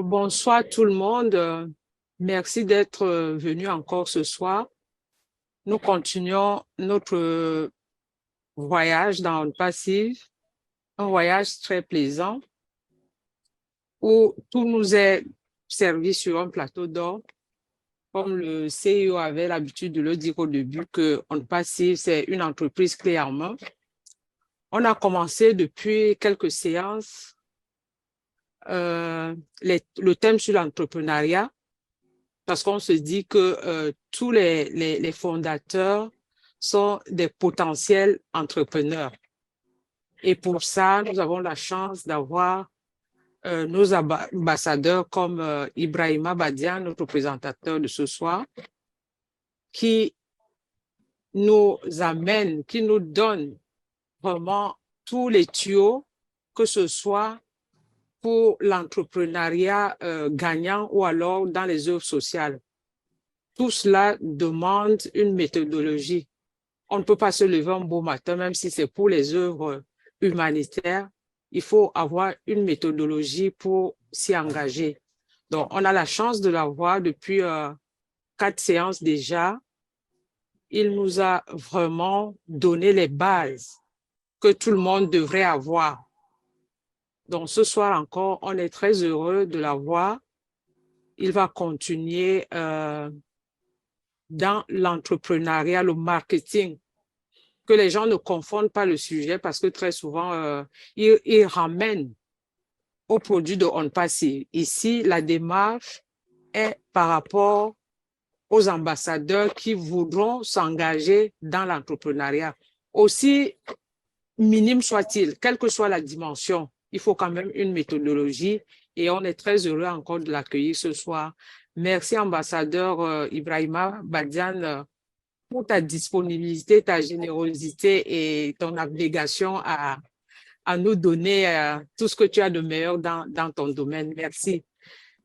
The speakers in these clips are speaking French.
Bonsoir tout le monde. Merci d'être venu encore ce soir. Nous continuons notre voyage dans le passif, un voyage très plaisant où tout nous est servi sur un plateau d'or. Comme le CEO avait l'habitude de le dire au début, que On Passive, c'est une entreprise clé en main. On a commencé depuis quelques séances le thème sur l'entrepreneuriat, parce qu'on se dit que tous les fondateurs sont des potentiels entrepreneurs. Et pour ça, nous avons la chance d'avoir nos ambassadeurs comme Ibrahima Badian, notre présentateur de ce soir, qui nous amène, qui nous donne vraiment tous les tuyaux, que ce soit pour l'entrepreneuriat gagnant ou alors dans les œuvres sociales. Tout cela demande une méthodologie. On ne peut pas se lever un beau matin, même si c'est pour les œuvres humanitaires. Il faut avoir une méthodologie pour s'y engager. Donc, on a la chance de l'avoir depuis 4 séances déjà. Il nous a vraiment donné les bases que tout le monde devrait avoir. Donc, ce soir encore, on est très heureux de l'avoir. Il va continuer dans l'entrepreneuriat, le marketing, que les gens ne confondent pas le sujet parce que très souvent, ils ramènent au produit de On Passive. Ici, la démarche est par rapport aux ambassadeurs qui voudront s'engager dans l'entrepreneuriat. Aussi minime soit-il, quelle que soit la dimension, il faut quand même une méthodologie et on est très heureux encore de l'accueillir ce soir. Merci, ambassadeur Ibrahima Badian, pour ta disponibilité, ta générosité et ton abnégation à nous donner tout ce que tu as de meilleur dans ton domaine. Merci.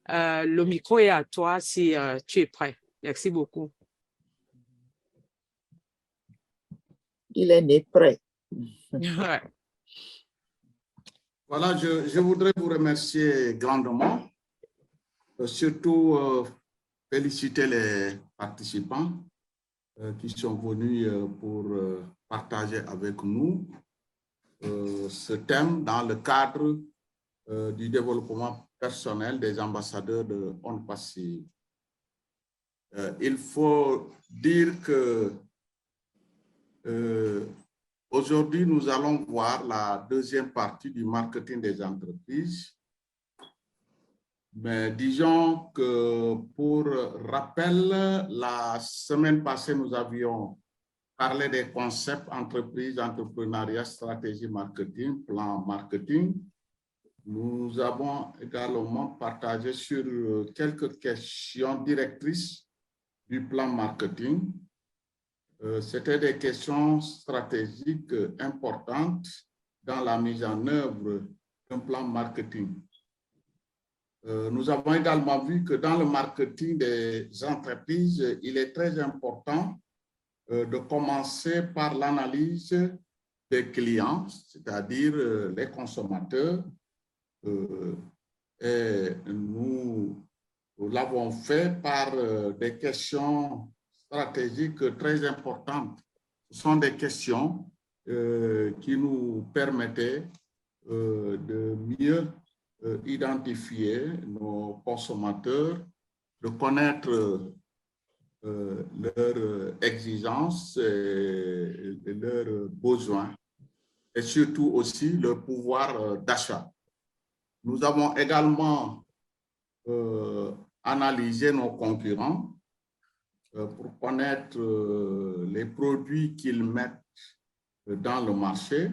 Le micro est à toi si tu es prêt. Merci beaucoup. Il est né prêt. Ouais. Voilà, je voudrais vous remercier grandement, surtout féliciter les participants qui sont venus pour partager avec nous ce thème dans le cadre du développement personnel des ambassadeurs de On Passive. Il faut dire que aujourd'hui, nous allons voir la deuxième partie du marketing des entreprises. Mais disons que pour rappel, la semaine passée, nous avions parlé des concepts entreprise, entrepreneuriat, stratégie marketing, plan marketing. Nous avons également partagé sur quelques questions directrices du plan marketing. C'était des questions stratégiques importantes dans la mise en œuvre d'un plan marketing. Nous avons également vu que dans le marketing des entreprises, il est très important de commencer par l'analyse des clients, c'est-à-dire les consommateurs. Et nous l'avons fait par des questions stratégiques très importantes. Ce sont des questions qui nous permettaient de mieux identifier nos consommateurs, de connaître leurs exigences et leurs besoins, et surtout aussi leur pouvoir d'achat. Nous avons également analysé nos concurrents pour connaître les produits qu'ils mettent dans le marché,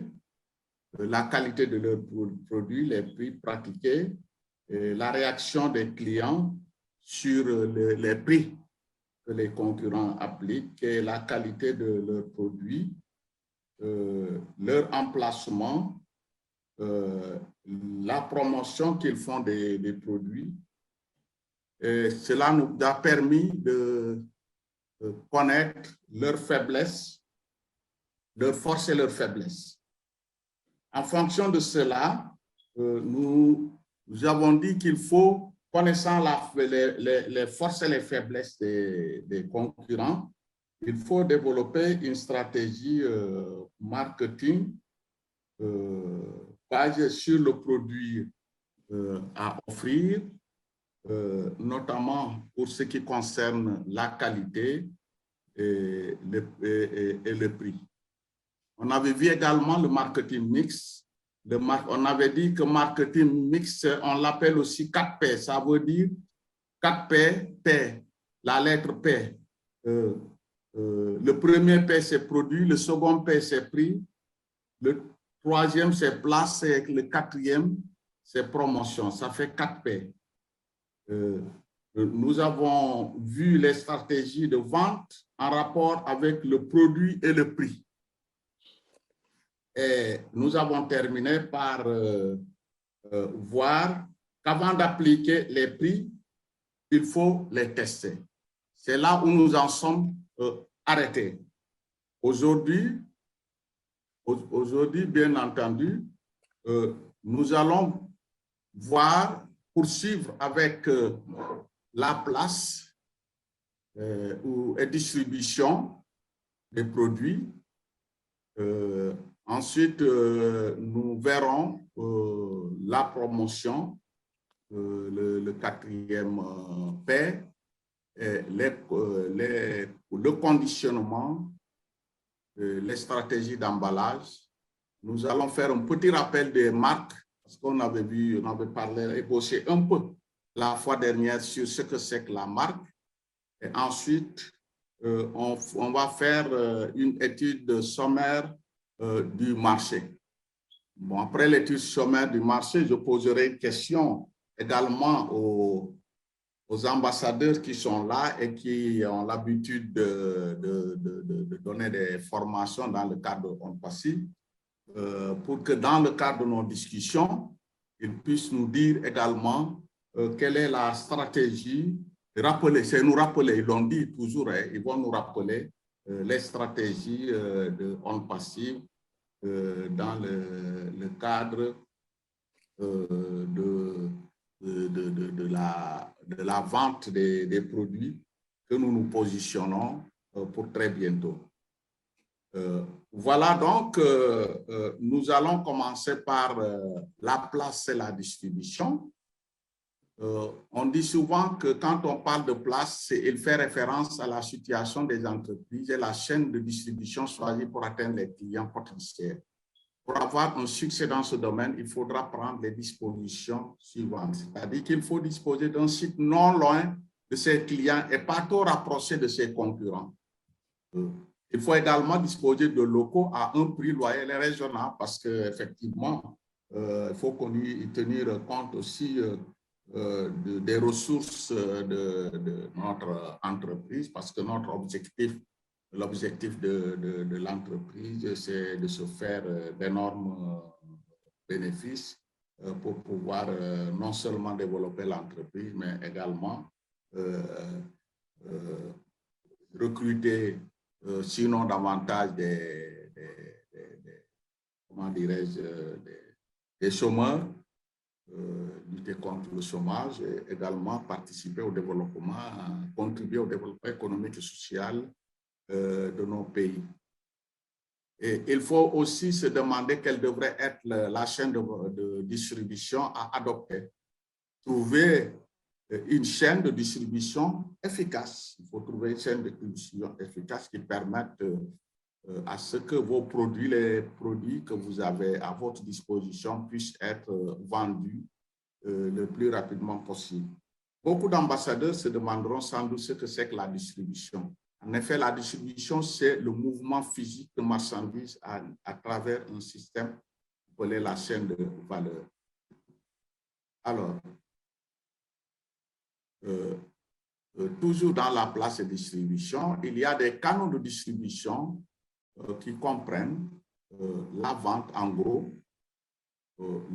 la qualité de leurs produits, les prix pratiqués, la réaction des clients sur les prix que les concurrents appliquent et la qualité de leurs produits, leur emplacement, la promotion qu'ils font des produits. Et cela nous a permis de connaître leurs faiblesses, leurs forces et leurs faiblesses. En fonction de cela, nous avons dit qu'il faut connaissant les forces et les faiblesses des concurrents, il faut développer une stratégie marketing basée sur le produit à offrir, notamment pour ce qui concerne la qualité et le prix. On avait vu également le marketing mix. On avait dit que marketing mix, on l'appelle aussi 4P. Ça veut dire 4P, P, la lettre P. Le premier P, c'est produit. Le second P, c'est prix. Le troisième, c'est place. Et le quatrième, c'est promotion. Ça fait 4P. Nous avons vu les stratégies de vente en rapport avec le produit et le prix. Et nous avons terminé par voir qu'avant d'appliquer les prix, il faut les tester. C'est là où nous en sommes arrêtés. Aujourd'hui, bien entendu, nous allons poursuivre avec la place et distribution des produits. Ensuite, nous verrons la promotion, le quatrième P, le conditionnement, les stratégies d'emballage. Nous allons faire un petit rappel des marques, parce qu'on avait vu, on avait parlé, ébauché un peu la fois dernière sur ce que c'est que la marque. Et ensuite, on va faire une étude sommaire du marché. Bon, après l'étude sommaire du marché, je poserai une question également aux ambassadeurs qui sont là et qui ont l'habitude de donner des formations dans le cadre de ONPACI, pour que dans le cadre de nos discussions, ils puissent nous dire également quelle est la stratégie. C'est nous rappeler, ils l'ont dit toujours, hein, ils vont nous rappeler les stratégies de ONPACI dans le cadre de la vente des produits que nous nous positionnons pour très bientôt. Voilà donc, nous allons commencer par la place et la distribution. On dit souvent que quand on parle de place, il fait référence à la situation des entreprises et la chaîne de distribution choisie pour atteindre les clients potentiels. Pour avoir un succès dans ce domaine, il faudra prendre les dispositions suivantes. C'est-à-dire qu'il faut disposer d'un site non loin de ses clients et pas trop rapproché de ses concurrents. Il faut également disposer de locaux à un prix loyal et raisonnable parce qu'effectivement, il faut qu'on y tenir compte aussi des ressources de notre entreprise, parce que notre objectif, l'objectif de l'entreprise, c'est de se faire d'énormes bénéfices pour pouvoir non seulement développer l'entreprise, mais également recruter, sinon davantage comment dirais-je, des chômeurs, lutter contre le chômage et également participer au développement, contribuer au développement économique et social de nos pays. Et il faut aussi se demander quelle devrait être la chaîne de distribution à adopter. Trouver une chaîne de distribution efficace. Il faut trouver une chaîne de distribution efficace qui permette à ce que vos produits, les produits que vous avez à votre disposition puissent être vendus le plus rapidement possible. Beaucoup d'ambassadeurs se demanderont sans doute ce que c'est que la distribution. En effet, la distribution, c'est le mouvement physique de marchandises à travers un système appelé la chaîne de valeur. Alors, toujours dans la place de distribution, il y a des canaux de distribution qui comprennent la vente en gros,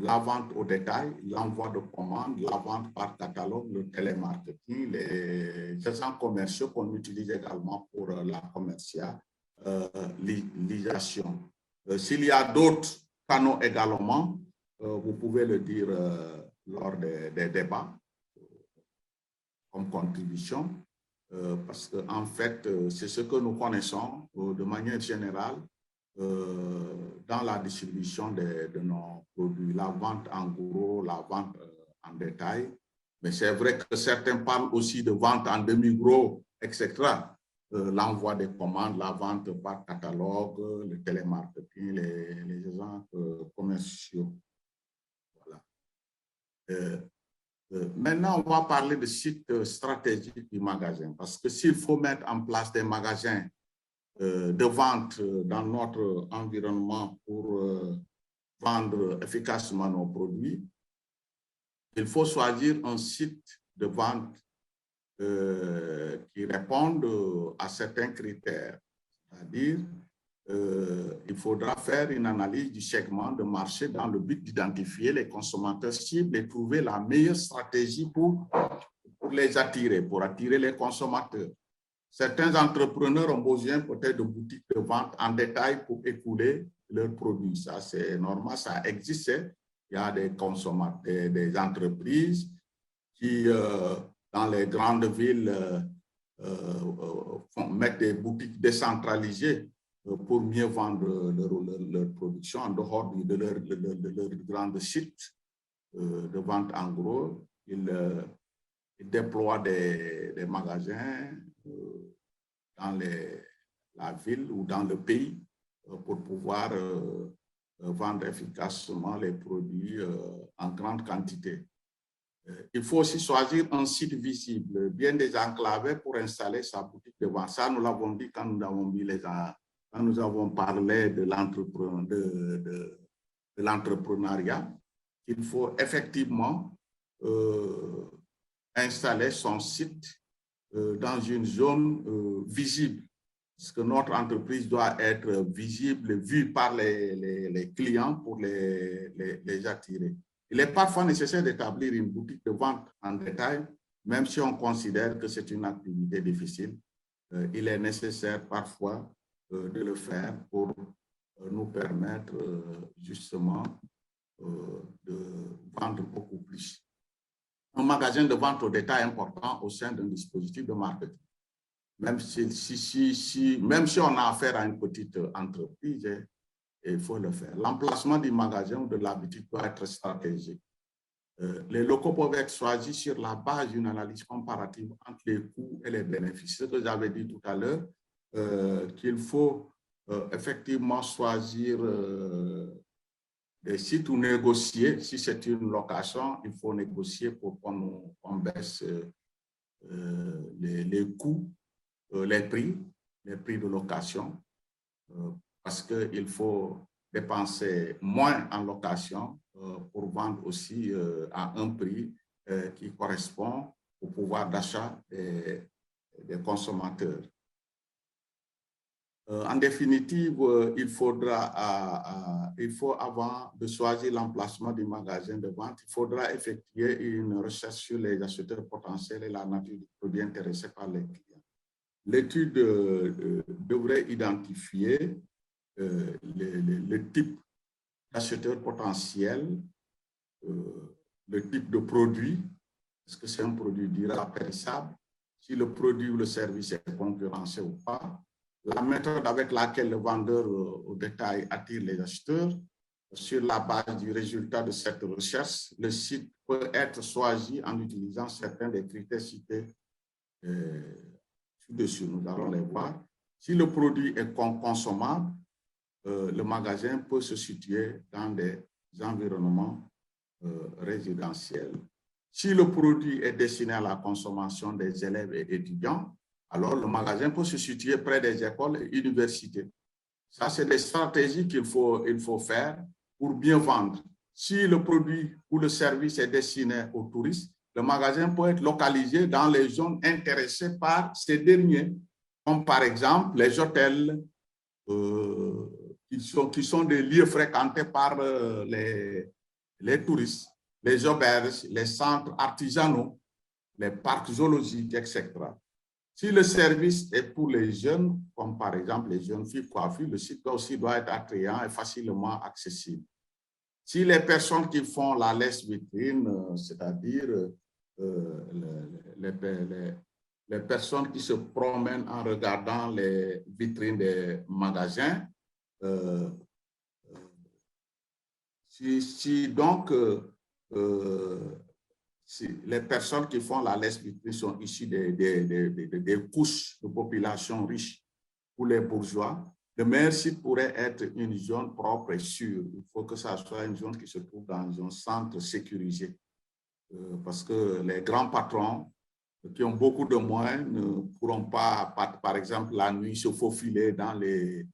la vente au détail, l'envoi de commandes, la vente par catalogue, le télémarketing, les agents commerciaux qu'on utilise également pour la commercialisation. S'il y a d'autres canaux également, vous pouvez le dire lors des débats. comme contribution, parce qu'en fait, c'est ce que nous connaissons de manière générale dans la distribution de nos produits, la vente en gros, la vente en détail. Mais c'est vrai que certains parlent aussi de vente en demi-gros, etc. L'envoi des commandes, la vente par catalogue, le télémarketing, les agents commerciaux. Voilà. Maintenant, on va parler de sites stratégiques du magasin, parce que s'il faut mettre en place des magasins de vente dans notre environnement pour vendre efficacement nos produits, il faut choisir un site de vente qui réponde à certains critères. C'est-à-dire, il faudra faire une analyse du segment de marché dans le but d'identifier les consommateurs cibles et trouver la meilleure stratégie pour les attirer, pour attirer les consommateurs. Certains entrepreneurs ont besoin peut-être de boutiques de vente en détail pour écouler leurs produits. Ça, c'est normal, ça existe. Il y a des consommateurs, des entreprises qui, dans les grandes villes, mettent des boutiques décentralisées pour mieux vendre leur production en dehors de leur grand site de vente en gros. Ils déploient des magasins dans la ville ou dans le pays pour pouvoir vendre efficacement les produits en grande quantité. Il faut aussi choisir un site visible, bien désenclavé pour installer sa boutique de vente. Ça, nous l'avons dit quand nous avons parlé de l'entrepreneuriat. Il faut effectivement installer son site dans une zone visible, parce que notre entreprise doit être visible, vue par les clients pour les attirer. Il est parfois nécessaire d'établir une boutique de vente en détail, même si on considère que c'est une activité difficile. Il est nécessaire parfois de le faire pour nous permettre justement de vendre beaucoup plus. Un magasin de vente au détail est important au sein d'un dispositif de marketing. Même si on a affaire à une petite entreprise, il faut le faire. L'emplacement du magasin ou de la boutique doit être stratégique. Les locaux peuvent être choisis sur la base d'une analyse comparative entre les coûts et les bénéfices. Ce que j'avais dit tout à l'heure, qu'il faut effectivement choisir des sites ou négocier. Si c'est une location, il faut négocier pour qu'on baisse les coûts, les prix de location, parce qu'il faut dépenser moins en location pour vendre aussi à un prix qui correspond au pouvoir d'achat des consommateurs. En définitive, il faut, avant de choisir l'emplacement du magasin de vente, il faudra effectuer une recherche sur les acheteurs potentiels et la nature du produit intéressé par les clients. L'étude devrait identifier le type d'acheteurs potentiels, le type de produit, est-ce que c'est un produit durable, périssable, si le produit ou le service est concurrencé ou pas, la méthode avec laquelle le vendeur au détail attire les acheteurs. Sur la base du résultat de cette recherche, le site peut être choisi en utilisant certains des critères cités dessus. Nous allons les voir. Si le produit est consommable, le magasin peut se situer dans des environnements résidentiels. Si le produit est destiné à la consommation des élèves et étudiants, alors le magasin peut se situer près des écoles et universités. Ça, c'est des stratégies qu'il faut faire pour bien vendre. Si le produit ou le service est destiné aux touristes, le magasin peut être localisé dans les zones intéressées par ces derniers, comme par exemple les hôtels, qui sont des lieux fréquentés par les touristes, les auberges, les centres artisanaux, les parcs zoologiques, etc. Si le service est pour les jeunes, comme par exemple les jeunes filles coiffées, le site aussi doit être attrayant et facilement accessible. Si les personnes qui font la laisse vitrine, c'est-à-dire les personnes qui se promènent en regardant les vitrines des magasins. Si les personnes qui font la lèche-vitrine sont issues des couches de population riches ou les bourgeois, le meilleur site pourrait être une zone propre et sûre. Il faut que ça soit une zone qui se trouve dans un centre sécurisé. Parce que les grands patrons qui ont beaucoup de moyens ne pourront pas, par exemple, la nuit, se faufiler dans les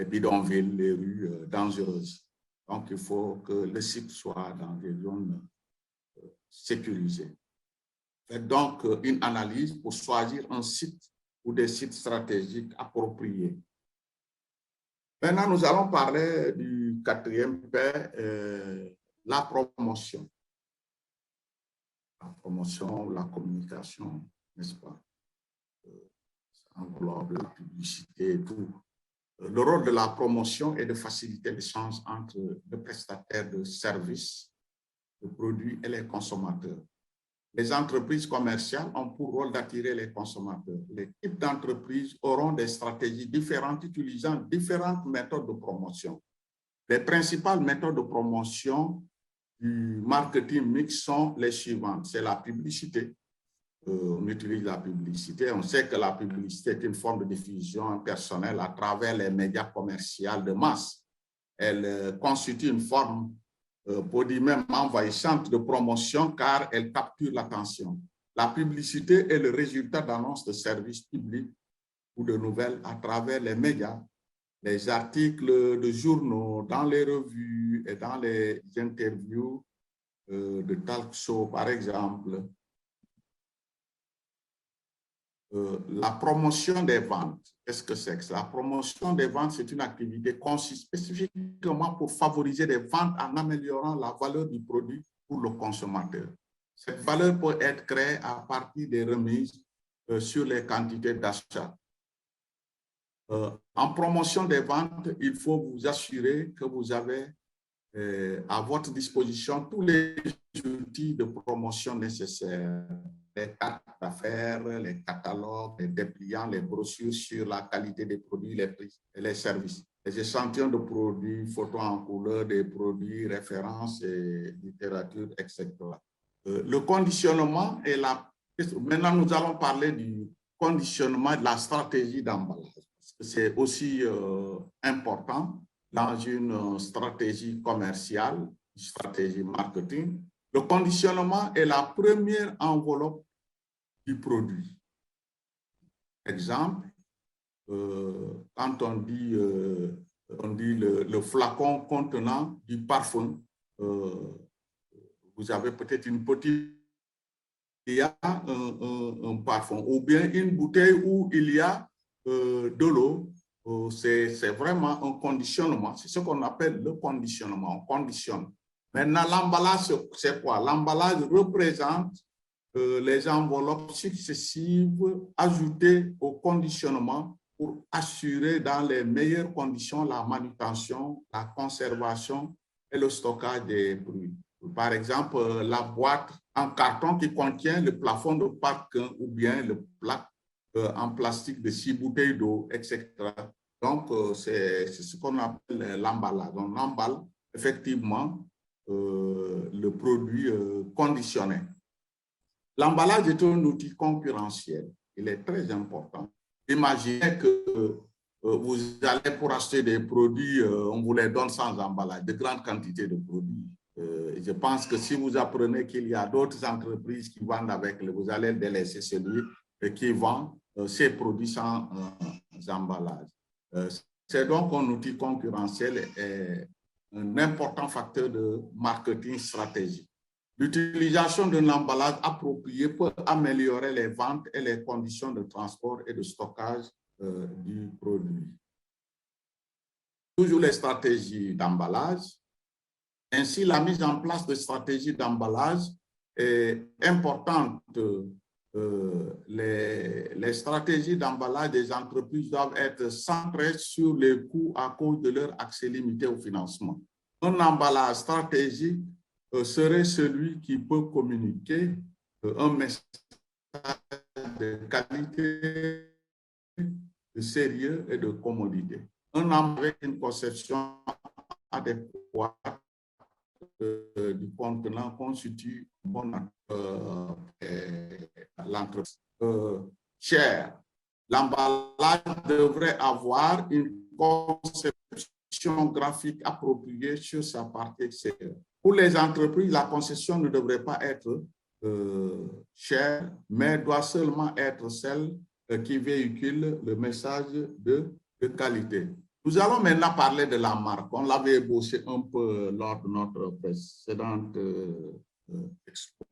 bidonvilles, les rues dangereuses. Donc, il faut que le site soit dans des zones sécurisées. Faites donc une analyse pour choisir un site ou des sites stratégiques appropriés. Maintenant, nous allons parler du quatrième P, la promotion. La promotion, la communication, n'est-ce pas? Ça englobe la publicité et tout. Le rôle de la promotion est de faciliter l'échange entre les prestataires de services, de produits et les consommateurs. Les entreprises commerciales ont pour rôle d'attirer les consommateurs. Les types d'entreprises auront des stratégies différentes utilisant différentes méthodes de promotion. Les principales méthodes de promotion du marketing mix sont les suivantes. C'est la publicité. On utilise la publicité. On sait que la publicité est une forme de diffusion personnelle à travers les médias commerciaux de masse. Elle constitue une forme, pour dire même envahissante, de promotion car elle capture l'attention. La publicité est le résultat d'annonces de services publics ou de nouvelles à travers les médias, les articles de journaux, dans les revues et dans les interviews de talk show, par exemple. La promotion des ventes, qu'est-ce que c'est que ça? La promotion des ventes, c'est une activité conçue spécifiquement pour favoriser des ventes en améliorant la valeur du produit pour le consommateur. Cette valeur peut être créée à partir des remises sur les quantités d'achat. En promotion des ventes, il faut vous assurer que vous avez à votre disposition tous les outils de promotion nécessaires. Les cartes d'affaires, les catalogues, les dépliants, les brochures sur la qualité des produits, les prix et les services, les échantillons de produits, photos en couleur des produits, références et littérature, etc. Le conditionnement est la... Maintenant, nous allons parler du conditionnement de la stratégie d'emballage. C'est aussi important dans une stratégie commerciale, une stratégie marketing. Le conditionnement est la première enveloppe du produit. Exemple, quand on dit le flacon contenant du parfum, vous avez peut-être une petite, il y a un parfum, ou bien une bouteille où il y a de l'eau. C'est vraiment un conditionnement. C'est ce qu'on appelle le conditionnement. On conditionne. Maintenant, l'emballage, c'est quoi? L'emballage représente les enveloppes successives ajoutées au conditionnement pour assurer dans les meilleures conditions la manutention, la conservation et le stockage des produits. Par exemple, la boîte en carton qui contient le plafond de parfum ou bien le plat en plastique de 6 bouteilles d'eau, etc. Donc, c'est ce qu'on appelle l'emballage. On emballe effectivement le produit conditionné. L'emballage est un outil concurrentiel. Il est très important. Imaginez que vous allez pour acheter des produits, on vous les donne sans emballage, de grandes quantités de produits. Je pense que si vous apprenez qu'il y a d'autres entreprises qui vendent avec, vous allez délaisser celui qui vend ces produits sans emballage. C'est donc un outil concurrentiel et un important facteur de marketing stratégique. L'utilisation d'un emballage approprié peut améliorer les ventes et les conditions de transport et de stockage du produit. Toujours les stratégies d'emballage. Ainsi, la mise en place de stratégies d'emballage est importante. Les stratégies d'emballage des entreprises doivent être centrées sur les coûts à cause de leur accès limité au financement. Un emballage stratégique serait celui qui peut communiquer un message de qualité, de sérieux et de commodité. Un homme avec une conception adéquate du contenant constitue l'entreprise. Cher, l'emballage devrait avoir une conception graphique appropriée sur sa partie extérieure. Pour les entreprises, la concession ne devrait pas être chère, mais doit seulement être celle qui véhicule le message de qualité. Nous allons maintenant parler de la marque. On l'avait évoqué un peu lors de notre précédente expo.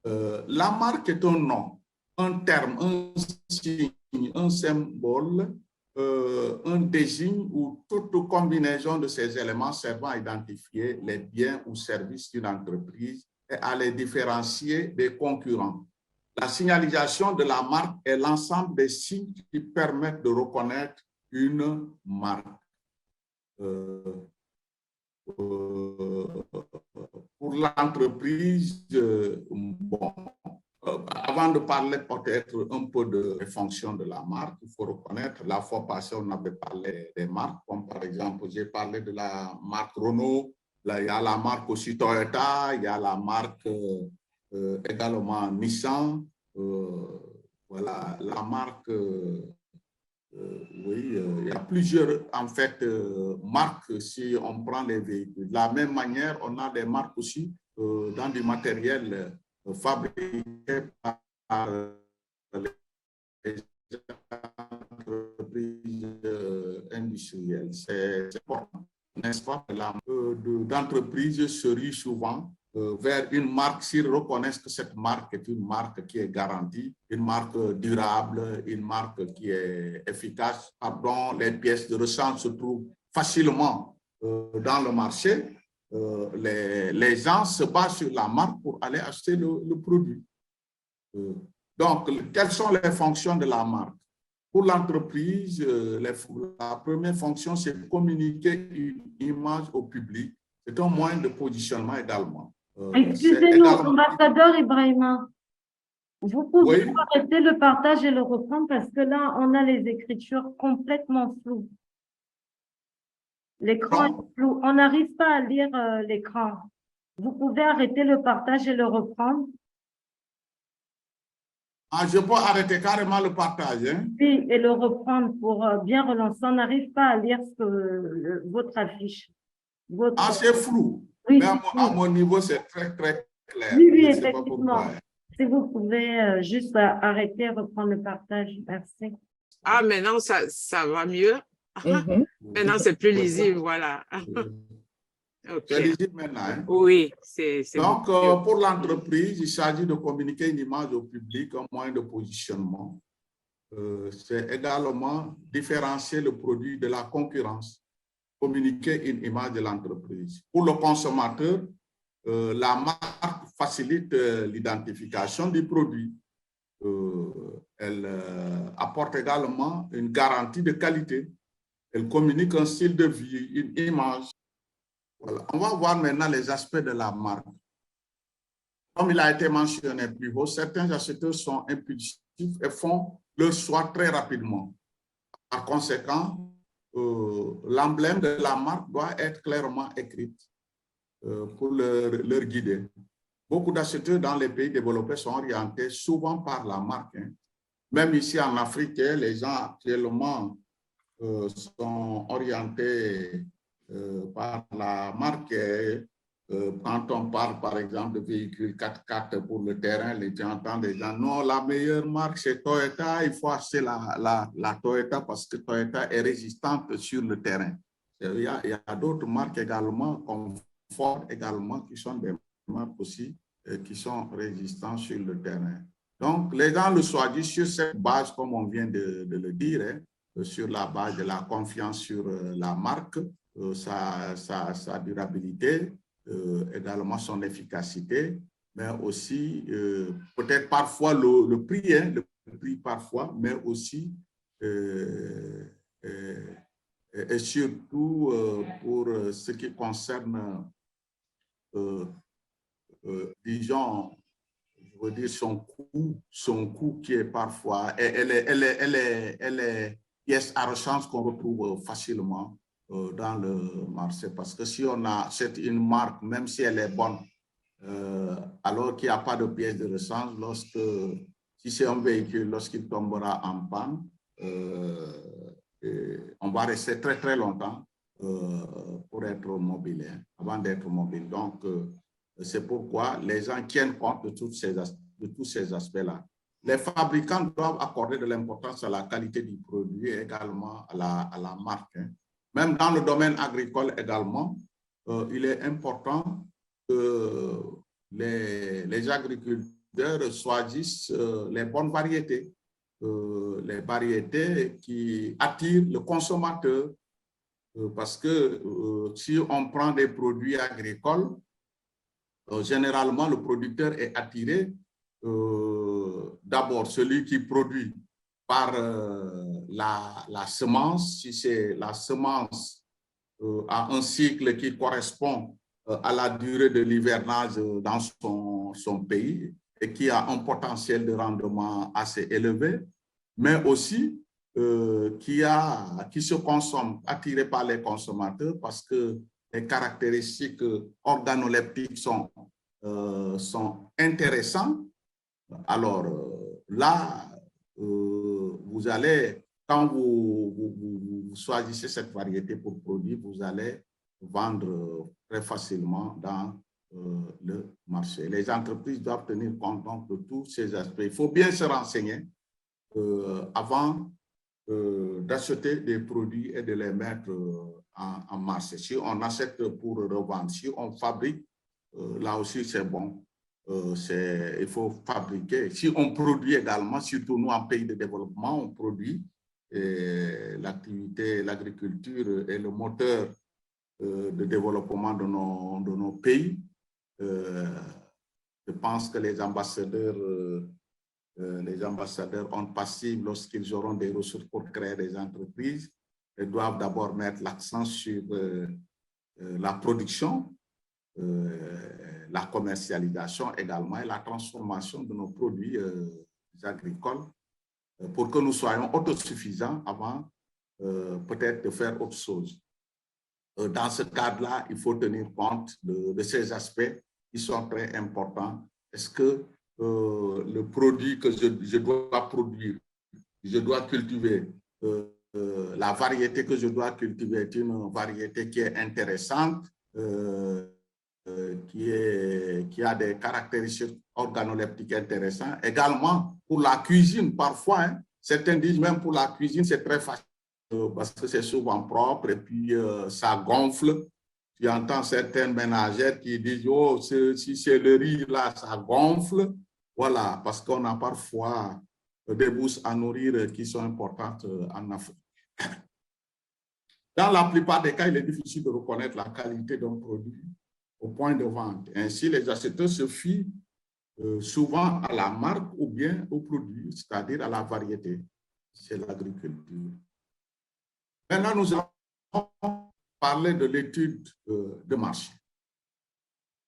La marque est un nom, un terme, un signe, un symbole, un désigne ou toute combinaison de ces éléments servant à identifier les biens ou services d'une entreprise et à les différencier des concurrents. La signalisation de la marque est l'ensemble des signes qui permettent de reconnaître une marque. Pour l'entreprise, bon, avant de parler peut-être un peu des fonctions de la marque, il faut reconnaître, la fois passée, on avait parlé des marques, comme par exemple, j'ai parlé de la marque Renault, là, il y a la marque aussi Toyota, il y a la marque également Nissan, voilà, la marque, oui, il y a plusieurs, en fait, marques si on prend les véhicules. De la même manière, on a des marques aussi dans du matériel fabriqué par les entreprises industrielles. C'est important, n'est-ce pas? D'entreprises se rient souvent vers une marque s'ils reconnaissent que cette marque est une marque qui est garantie, une marque durable, une marque qui est efficace, dont les pièces de rechange se trouvent facilement dans le marché. Les gens se basent sur la marque pour aller acheter le produit. Donc, quelles sont les fonctions de la marque? Pour l'entreprise, la première fonction, c'est communiquer une image au public. C'est un moyen de positionnement également. Excusez-nous, ambassadeur Ibrahima. Vous pouvez Oui. arrêter le partage et le reprendre parce que là, on a les écritures complètement floues. L'écran est flou. On n'arrive pas à lire l'écran. Vous pouvez arrêter le partage et le reprendre. Ah, je peux arrêter carrément le partage. Hein? Oui, et le reprendre pour bien relancer. On n'arrive pas à lire votre affiche. Ah, c'est flou. Oui, mais à mon niveau, c'est très, très clair. oui, oui, je ne sais pas pourquoi. effectivement. Si vous pouvez juste arrêter et reprendre le partage. Merci. Ah, maintenant, ça va mieux. Maintenant, c'est plus lisible, voilà. Okay. C'est lisible maintenant. Hein? Oui, c'est donc, pour l'entreprise, il s'agit de communiquer une image au public, un moyen de positionnement. C'est également différencier le produit de la concurrence, communiquer une image de l'entreprise. Pour le consommateur, la marque facilite l'identification du produit. Elle apporte également une garantie de qualité. Elle communique un style de vie, une image. Voilà. On va voir maintenant les aspects de la marque. Comme il a été mentionné plus haut, certains acheteurs sont impulsifs et font leur choix très rapidement. Par conséquent, l'emblème de la marque doit être clairement écrite pour leur guider. Beaucoup d'acheteurs dans les pays développés sont orientés souvent par la marque. Hein. Même ici en Afrique, les gens actuellement sont orientés par la marque. Quand on parle, par exemple, de véhicules 4x4 pour le terrain, les gens entendent des gens, non, la meilleure marque, c'est Toyota, il faut acheter la Toyota parce que Toyota est résistante sur le terrain. Il y a d'autres marques également, comme Ford également, qui sont des marques aussi, qui sont résistantes sur le terrain. Donc, les gens le choisissent sur cette base, comme on vient de le dire, hein, sur la base de la confiance sur la marque, sa durabilité, également son efficacité, mais aussi peut-être parfois le prix, hein, le prix parfois, mais aussi et surtout pour ce qui concerne disons, je veux dire, son coût qui est parfois, elle est pièce à rechange qu'on retrouve facilement dans le marché. Parce que si on a une marque, même si elle est bonne, alors qu'il n'y a pas de pièce de rechange, si c'est un véhicule, lorsqu'il tombera en panne, on va rester très, très longtemps pour être mobile, hein, avant d'être mobile. Donc, c'est pourquoi les gens tiennent compte de tous ces aspects-là. Les fabricants doivent accorder de l'importance à la qualité du produit et également à la marque. Hein. Même dans le domaine agricole également, il est important que les agriculteurs choisissent les bonnes variétés, les variétés qui attirent le consommateur. Parce que si on prend des produits agricoles, généralement, le producteur est attiré d'abord celui qui produit par la semence, si c'est la semence à un cycle qui correspond à la durée de l'hivernage dans son pays et qui a un potentiel de rendement assez élevé, mais aussi qui se consomme, attiré par les consommateurs parce que les caractéristiques organoleptiques sont intéressantes. Alors là, vous allez, quand vous choisissez cette variété pour produire, vous allez vendre très facilement dans le marché. Les entreprises doivent tenir compte donc de tous ces aspects. Il faut bien se renseigner avant d'acheter des produits et de les mettre en marché. Si on achète pour revendre, si on fabrique, là aussi c'est bon. Il faut fabriquer. Si on produit également, surtout nous en pays de développement, on produit. L'activité, l'agriculture est le moteur de développement de nos pays. Je pense que les ambassadeurs ont passif lorsqu'ils auront des ressources pour créer des entreprises. Ils doivent d'abord mettre l'accent sur la production, la commercialisation également et la transformation de nos produits agricoles pour que nous soyons autosuffisants avant peut-être de faire autre chose. Dans ce cadre-là, il faut tenir compte de ces aspects qui sont très importants. Est-ce que le produit que je dois produire, je dois cultiver, la variété que je dois cultiver est une variété qui est intéressante, qui a des caractéristiques organoleptiques intéressantes. Également, pour la cuisine, parfois, hein, certains disent même pour la cuisine, c'est très facile parce que c'est souvent propre et puis ça gonfle. Tu entends certaines ménagères qui disent « Oh, si c'est le riz, là, ça gonfle. » Voilà, parce qu'on a parfois des bourses à nourrir qui sont importantes en Afrique. Dans la plupart des cas, il est difficile de reconnaître la qualité d'un produit au point de vente. Ainsi, les acheteurs se fient souvent à la marque ou bien au produit, c'est-à-dire à la variété. C'est l'agriculture. Maintenant, nous allons parler de l'étude de marché.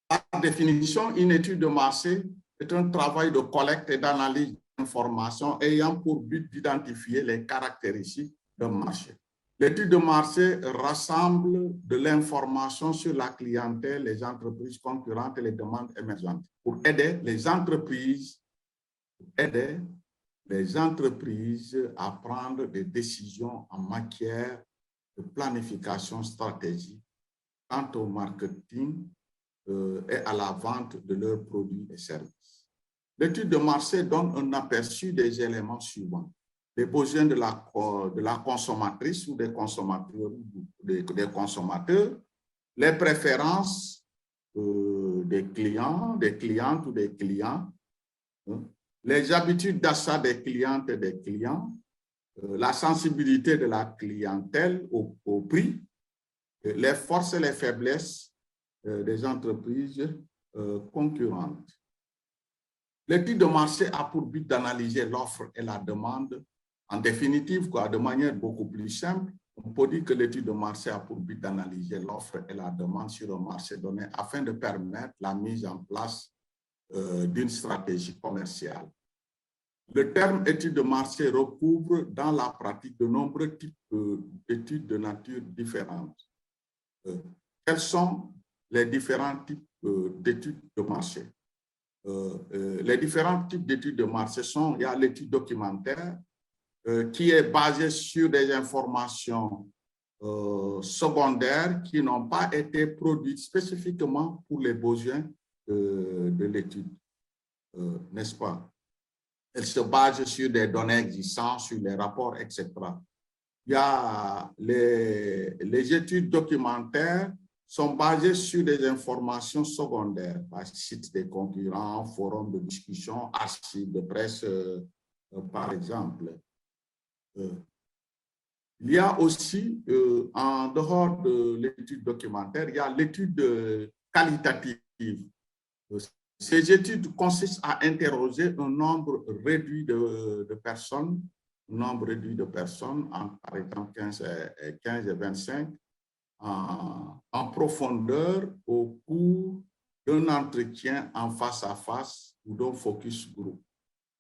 Par définition, une étude de marché est un travail de collecte et d'analyse d'informations ayant pour but d'identifier les caractéristiques d'un marché. L'étude de marché rassemble de l'information sur la clientèle, les entreprises concurrentes et les demandes émergentes pour aider les entreprises à prendre des décisions en matière de planification stratégique quant au marketing et à la vente de leurs produits et services. L'étude de marché donne un aperçu des éléments suivants. Les besoins de la consommatrice ou des consommateurs, les préférences des clients, des clientes ou des clients, les habitudes d'achat des clientes et des clients, la sensibilité de la clientèle au prix, les forces et les faiblesses des entreprises concurrentes. L'étude de marché a pour but d'analyser l'offre et la demande, en définitive, de manière beaucoup plus simple, On peut dire que l'étude de marché a pour but d'analyser l'offre et la demande sur un marché donné afin de permettre la mise en place d'une stratégie commerciale. Le terme étude de marché recouvre dans la pratique de nombreux types d'études de nature différente. Quels sont les différents types d'études de marché? Les différents types d'études de marché sont, il y a l'étude documentaire qui est basée sur des informations secondaires qui n'ont pas été produites spécifiquement pour les besoins de l'étude, n'est-ce pas? Elle se base sur des données existantes, sur les rapports, etc. Il y a les études documentaires sont basées sur des informations secondaires, par sites des concurrents, forums de discussion, archives de presse, par exemple. Il y a aussi, en dehors de l'étude documentaire, il y a l'étude qualitative. Ces études consistent à interroger un nombre réduit de personnes, par exemple 15 et 25, en profondeur au cours d'un entretien en face à face ou d'un focus group,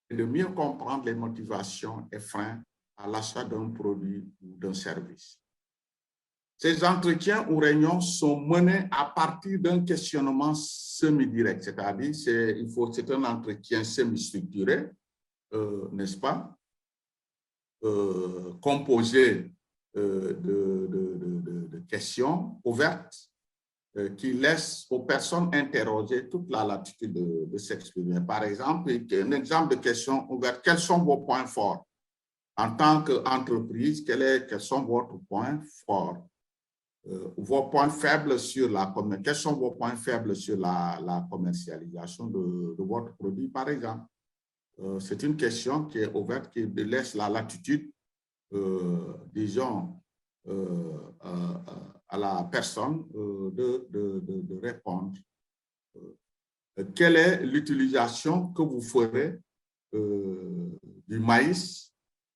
et de mieux comprendre les motivations et freins à l'achat d'un produit ou d'un service. Ces entretiens ou réunions sont menés à partir d'un questionnement semi-direct, c'est-à-dire c'est un entretien semi-structuré, n'est-ce pas, composé de questions ouvertes qui laissent aux personnes interrogées toute la latitude de s'exprimer. Par exemple, un exemple de question ouverte: quels sont vos points forts? En tant qu'entreprise, quels sont vos points forts? Vos points faibles sur quels sont vos points faibles sur la commercialisation de votre produit, par exemple? C'est une question qui est ouverte, qui laisse la latitude, disons, à la personne de répondre. Quelle est l'utilisation que vous ferez du maïs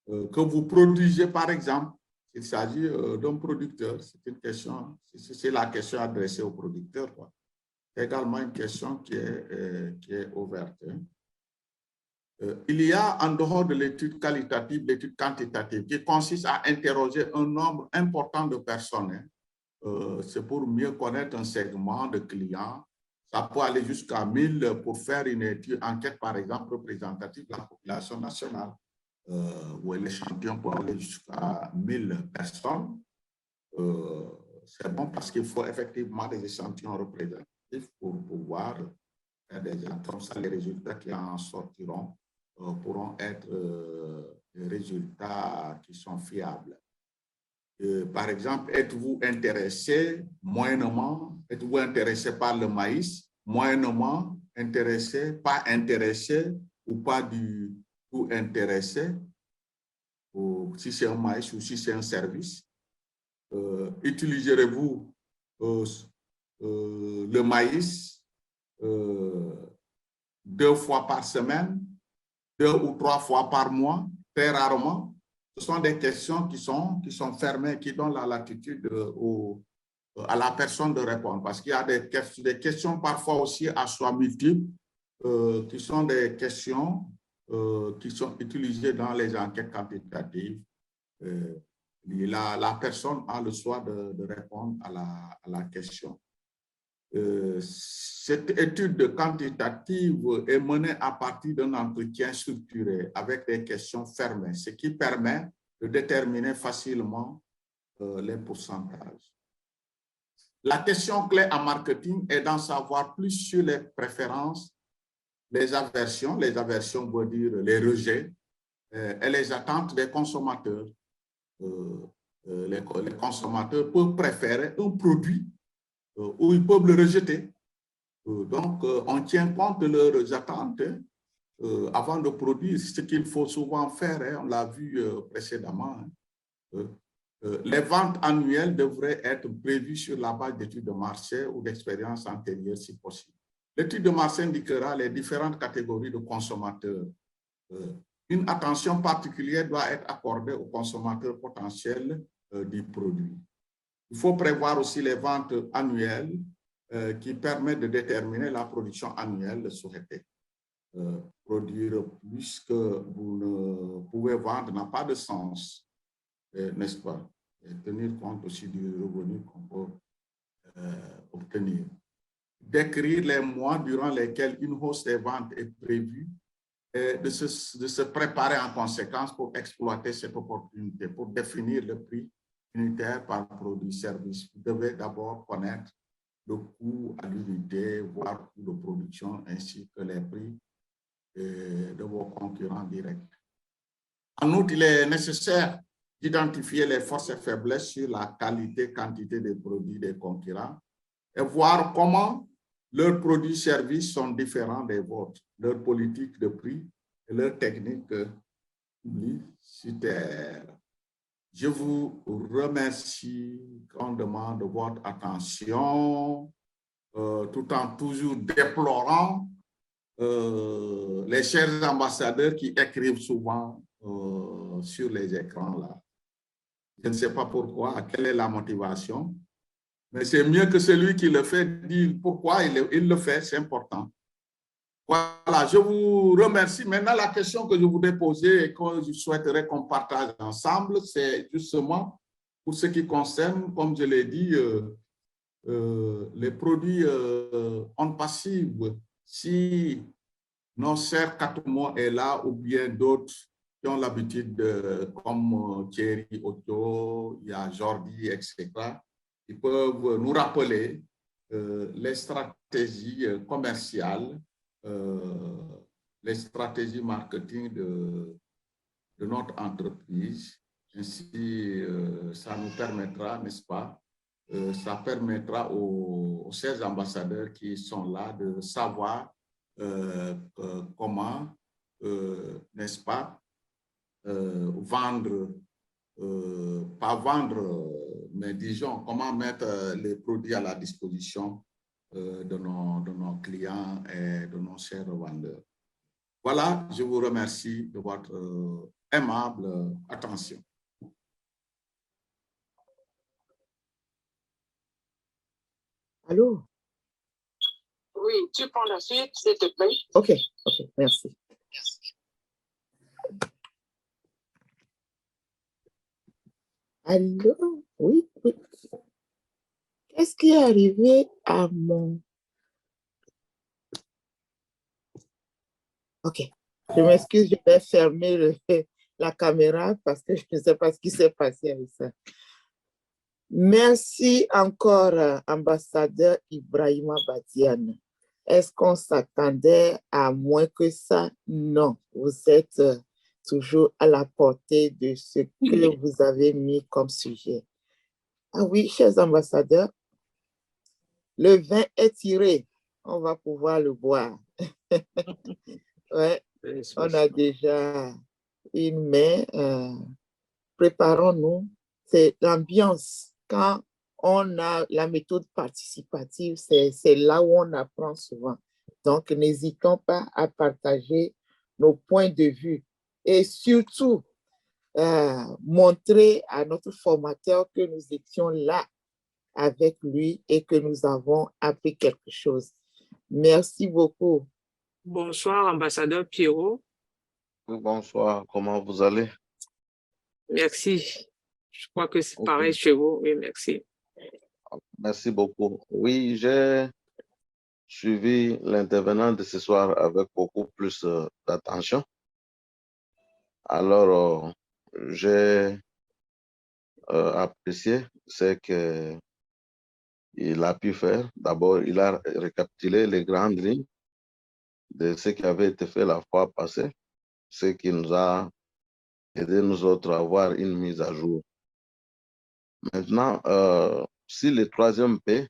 que vous produisez, par exemple? Il s'agit d'un producteur. C'est une question, c'est la question adressée au producteur. C'est également une question qui est ouverte. Il y a, en dehors de l'étude qualitative, l'étude quantitative, qui consiste à interroger un nombre important de personnes. C'est pour mieux connaître un segment de clients. Ça peut aller jusqu'à 1000 pour faire une enquête, par exemple, représentative de la population nationale, où l'échantillon peut aller jusqu'à 1000 personnes. C'est bon parce qu'il faut effectivement des échantillons représentatifs pour pouvoir faire des enquêtes. Comme ça, les résultats qui en sortiront pourront être des résultats qui sont fiables. Par exemple, êtes-vous intéressé moyennement, êtes-vous intéressé par le maïs, moyennement intéressé, pas intéressé ou pas du tout intéressé, ou si c'est un maïs ou si c'est un service? Utiliserez-vous le maïs 2 fois par semaine, 2 ou 3 fois par mois, très rarement? Ce sont des questions qui sont fermées, qui donnent la latitude à la personne de répondre. Parce qu'il y a des questions parfois aussi à choix multiples, qui sont des questions qui sont utilisées dans les enquêtes quantitatives. La personne a le choix de répondre à la question. Cette étude quantitative est menée à partir d'un entretien structuré avec des questions fermées, ce qui permet de déterminer facilement les pourcentages. La question clé en marketing est d'en savoir plus sur les préférences, les aversions veut dire les rejets, et les attentes des consommateurs. Les consommateurs peuvent préférer un produit ou ils peuvent le rejeter. Donc, on tient compte de leurs attentes avant de produire, ce qu'il faut souvent faire, on l'a vu précédemment. Les ventes annuelles devraient être prévues sur la base d'études de marché ou d'expériences antérieures si possible. L'étude de marché indiquera les différentes catégories de consommateurs. Une attention particulière doit être accordée aux consommateurs potentiels du produit. Il faut prévoir aussi les ventes annuelles qui permettent de déterminer la production annuelle souhaitée. Produire plus que vous ne pouvez vendre n'a pas de sens, n'est-ce pas? Et tenir compte aussi du revenu qu'on peut obtenir. Décrire les mois durant lesquels une hausse des ventes est prévue et de se préparer en conséquence pour exploiter cette opportunité, pour définir le prix unitaire par produit-service. Vous devez d'abord connaître le coût à l'unité, voire le coût de production, ainsi que les prix de vos concurrents directs. En outre, il est nécessaire d'identifier les forces et faiblesses sur la qualité, quantité des produits des concurrents et voir comment leurs produits-services sont différents des vôtres, leur politique de prix et leur technique publicitaire. Je vous remercie grandement de votre attention, tout en toujours déplorant les chers ambassadeurs qui écrivent souvent sur les écrans là. Je ne sais pas pourquoi, quelle est la motivation, mais c'est mieux que celui qui le fait dire pourquoi il le fait, c'est important. Voilà, je vous remercie. Maintenant, la question que je voudrais poser et que je souhaiterais qu'on partage ensemble, c'est justement pour ce qui concerne, comme je l'ai dit, les produits en passive. Si nos chers Katumo est là ou bien d'autres qui ont l'habitude, comme Thierry Otto, il y a Jordi, etc., ils peuvent nous rappeler les stratégies commerciales, les stratégies marketing de notre entreprise. Ainsi, ça nous permettra, n'est-ce pas, ça permettra aux 16 ambassadeurs qui sont là de savoir comment, n'est-ce pas, vendre, pas vendre, mais disons, comment mettre les produits à la disposition de nos clients et de nos chers vendeurs. Voilà, je vous remercie de votre aimable attention. Allô? Oui, tu prends la suite, s'il te plaît. OK, merci. Allô? Oui. Qu'est-ce qui est arrivé à mon... OK, je m'excuse, je vais fermer la caméra parce que je ne sais pas ce qui s'est passé avec ça. Merci encore, ambassadeur Ibrahima Badiane. Est-ce qu'on s'attendait à moins que ça? Non, vous êtes toujours à la portée de ce que vous avez mis comme sujet. Ah oui, chers ambassadeurs, le vin est tiré, on va pouvoir le boire. Ouais, on a déjà une main, préparons-nous, c'est l'ambiance. Quand on a la méthode participative, c'est là où on apprend souvent. Donc, n'hésitons pas à partager nos points de vue et surtout montrer à notre formateur que nous étions là avec lui et que nous avons appris quelque chose. Merci beaucoup. Bonsoir, ambassadeur Pierrot. Bonsoir, comment vous allez? Merci. Je crois que c'est pareil chez vous. Oui, merci. Merci beaucoup. Oui, j'ai suivi l'intervenant de ce soir avec beaucoup plus d'attention. Alors, j'ai apprécié ce qu'il a pu faire. D'abord, il a récapitulé les grandes lignes de ce qui avait été fait la fois passée, ce qui nous a aidé, nous autres, à avoir une mise à jour. Maintenant, si le troisième P,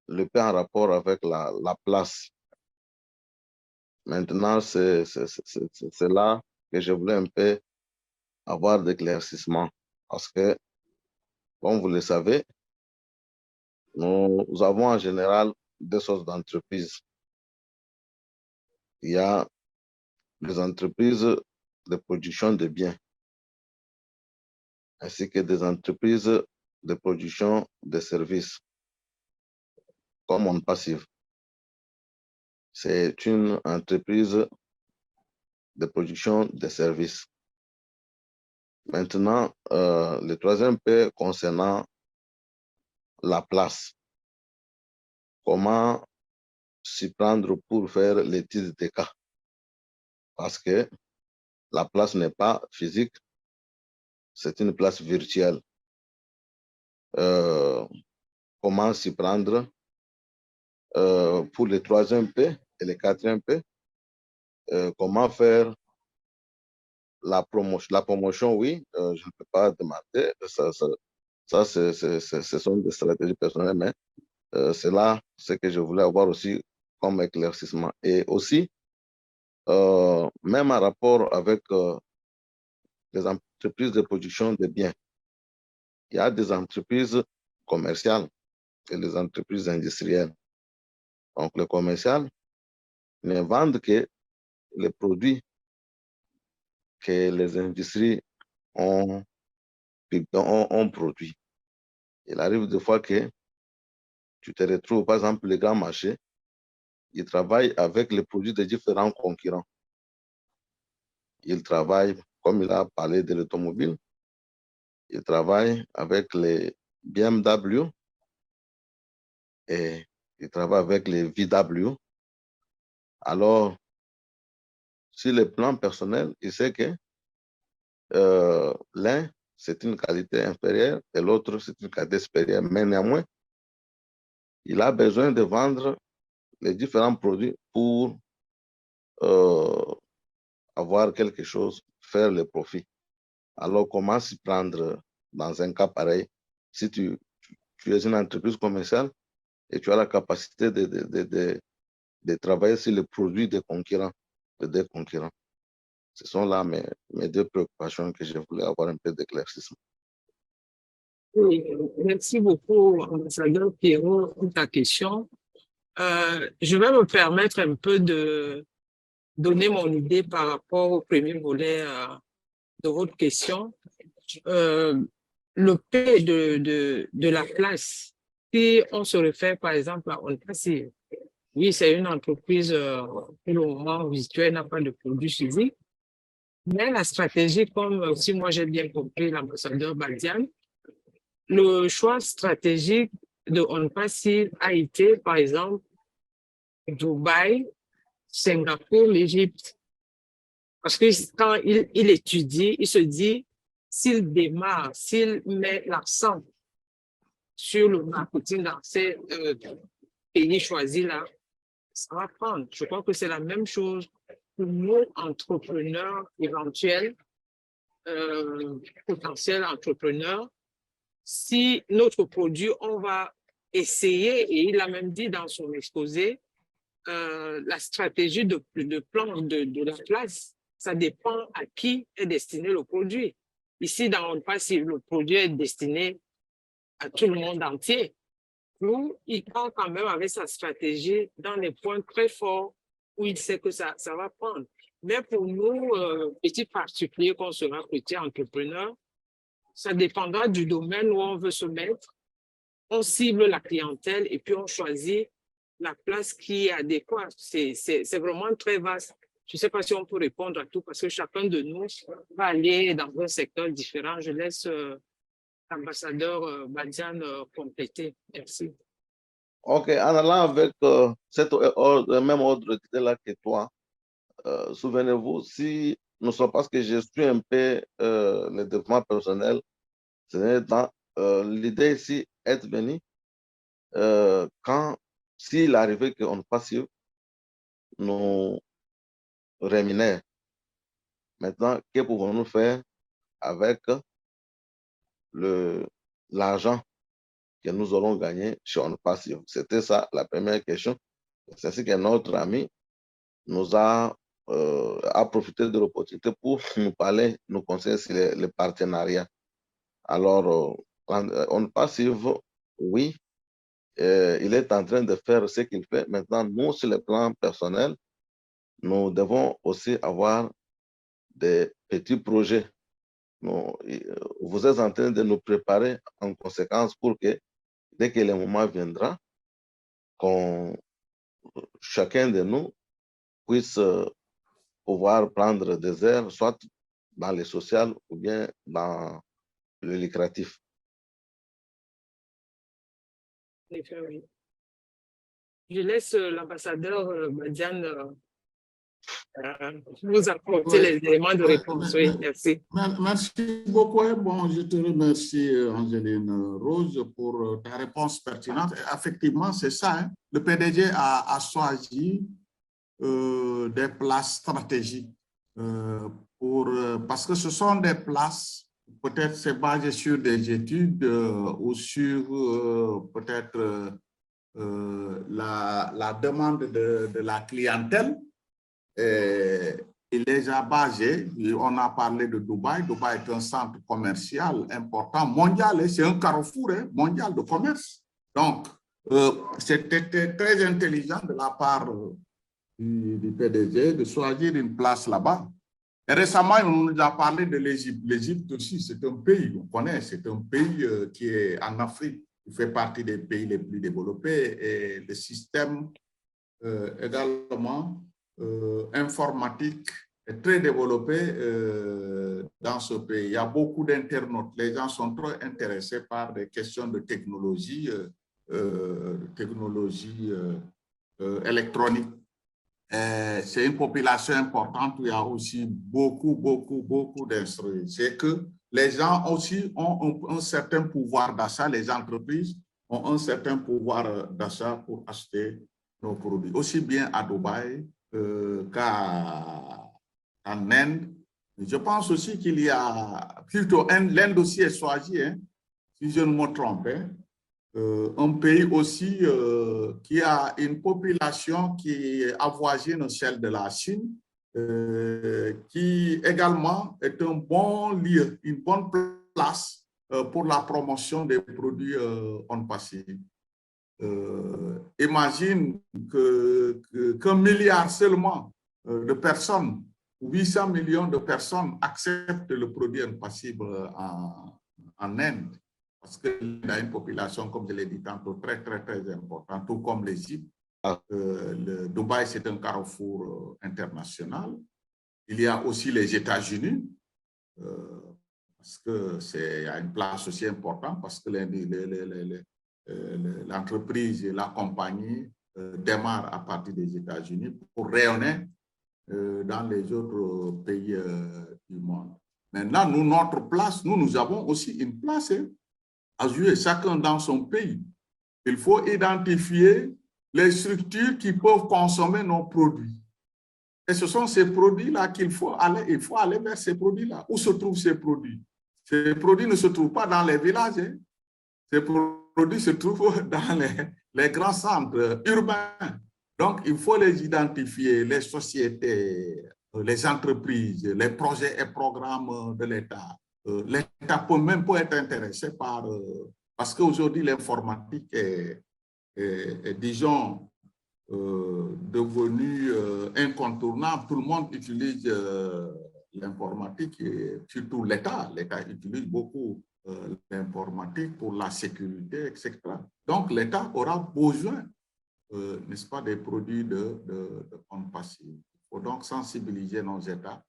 le P en rapport avec la place, maintenant, c'est là que je voulais un peu avoir d'éclaircissement. Parce que, comme vous le savez, nous avons en général deux sortes d'entreprises. Il y a les entreprises de production de biens. ainsi que des entreprises de production de services, comme On Passive. C'est une entreprise de production de services. Maintenant, le troisième P concernant la place. Comment s'y prendre pour faire l'étude des cas? Parce que la place n'est pas physique, c'est une place virtuelle. Comment s'y prendre pour le troisième P et le quatrième P? Comment faire la promotion, oui, je ne peux pas demander, ça ce sont des stratégies personnelles, mais c'est là ce que je voulais avoir aussi comme éclaircissement. Et aussi, même en rapport avec les entreprises de production de biens, il y a des entreprises commerciales et les entreprises industrielles. Donc, les commerciales ne vendent que les produits que les industries ont produits. Il arrive des fois que tu te retrouves, par exemple, les grands marchés, ils travaillent avec les produits de différents concurrents. Ils travaillent, comme il a parlé de l'automobile, ils travaillent avec les BMW et ils travaillent avec les VW. Alors, sur le plan personnel, il sait que l'un, c'est une qualité inférieure et l'autre, c'est une qualité supérieure. Mais néanmoins, il a besoin de vendre les différents produits pour avoir quelque chose, faire le profit. Alors, comment s'y prendre dans un cas pareil? Si tu es une entreprise commerciale et tu as la capacité de travailler sur les produits des concurrents, des concurrents. Ce sont là mes deux préoccupations que je voulais avoir un peu d'éclaircissement. Oui, merci beaucoup, ambassadeur Pierrot, pour ta question. Je vais me permettre un peu de donner mon idée par rapport au premier volet de votre question. Le P de la place, si on se réfère par exemple à On Passive, oui, c'est une entreprise pour le moment virtuelle, n'a pas de produit physique, mais la stratégie, comme si moi j'ai bien compris l'ambassadeur Badian, le choix stratégique de On Passive a été, par exemple, Dubaï, Singapour, l'Égypte. Parce que quand il étudie, il se dit, s'il démarre, s'il met l'accent sur le marketing dans ces pays choisis-là, ça va prendre. Je crois que c'est la même chose pour nous, entrepreneurs éventuels, potentiels entrepreneurs. Si notre produit, on va essayer, et il a même dit dans son exposé, la stratégie de plan de la place, ça dépend à qui est destiné le produit. Ici, dans On Passive, le produit est destiné à tout le monde entier. Nous, il prend quand même avec sa stratégie dans les points très forts où il sait que ça va prendre. Mais pour nous, petits particuliers qu'on sera petits entrepreneurs, ça dépendra du domaine où on veut se mettre. On cible la clientèle et puis on choisit la place qui est adéquate. C'est vraiment très vaste. Je ne sais pas si on peut répondre à tout parce que chacun de nous va aller dans un secteur différent. Je laisse l'ambassadeur Badian compléter. Merci. OK, en allant avec même ordre d'idée-là que toi, souvenez-vous, si nous sommes, parce que je suis un peu le développement personnel, c'est dans l'idée ici est venue quand, s'il arrivait qu'on passive nous rémunère. Maintenant, que pouvons-nous faire avec l'argent que nous aurons gagné chez On Passive? C'était ça la première question. C'est ainsi que notre ami nous a profité de l'opportunité pour nous parler, nous conseiller sur les partenariats. Alors, On Passive, oui, il est en train de faire ce qu'il fait. Maintenant, nous, sur le plan personnel, nous devons aussi avoir des petits projets vous êtes en train de nous préparer en conséquence pour que, dès que le moment viendra, chacun de nous puisse pouvoir prendre des airs, soit dans le social ou bien dans le lucratif. En effet, oui. Je laisse l'ambassadeur Badiane vous apporter les éléments de réponse. Oui, merci. Merci beaucoup. Bon, je te remercie, Angéline Rose, pour ta réponse pertinente. Effectivement, c'est ça. Hein. Le PDG a choisi des places stratégiques parce que ce sont des places, peut-être c'est basé sur des études ou sur peut-être la demande de la clientèle. Il les a basés, on a parlé de Dubaï. Dubaï est un centre commercial important, mondial, c'est un carrefour mondial de commerce. Donc, c'était très intelligent de la part du PDG de choisir une place là-bas. Et récemment, on nous a parlé de l'Égypte. L'Égypte aussi, c'est un pays, on connaît, c'est un pays qui est en Afrique, qui fait partie des pays les plus développés, et le système également informatique est très développé dans ce pays. Il y a beaucoup d'internautes. Les gens sont trop intéressés par des questions de technologie, électronique. C'est une population importante où il y a aussi beaucoup d'instruits. C'est que les gens aussi ont un certain pouvoir d'achat, les entreprises ont un certain pouvoir d'achat pour acheter nos produits, aussi bien à Dubaï qu'en Inde. Je pense aussi qu'il y a, plutôt l'Inde aussi est choisie, hein, si je ne me trompe, hein, un pays aussi qui a une population qui avoisine celle de la Chine, qui également est un bon lieu, une bonne place pour la promotion des produits on Pacifique. Imagine qu'un milliard seulement de personnes, 800 millions de personnes acceptent le produit impassible en Inde, parce qu'il y a une population, comme je l'ai dit tantôt, très importante, tout comme l'Égypte. Le Dubaï, c'est un carrefour international. Il y a aussi les États-Unis, parce qu'il y a une place aussi importante, parce que l'entreprise et la compagnie démarrent à partir des États-Unis pour rayonner dans les autres pays du monde. Maintenant, nous, notre place, nous avons aussi une place à jouer, chacun dans son pays. Il faut identifier les structures qui peuvent consommer nos produits. Et ce sont ces produits-là qu'il faut aller, il faut aller vers ces produits-là. Où se trouvent ces produits? Ces produits ne se trouvent pas dans les villages. Hein. Ces produits se trouvent dans les grands centres urbains. Donc, il faut les identifier, les sociétés, les entreprises, les projets et programmes de l'État. L'État peut même être intéressé par, parce qu'aujourd'hui, l'informatique est, disons, devenue incontournable. Tout le monde utilise l'informatique, et surtout l'État. L'État utilise beaucoup l'informatique pour la sécurité, etc. Donc, l'État aura besoin, n'est-ce pas, des produits de compte passif. Il faut donc sensibiliser nos États.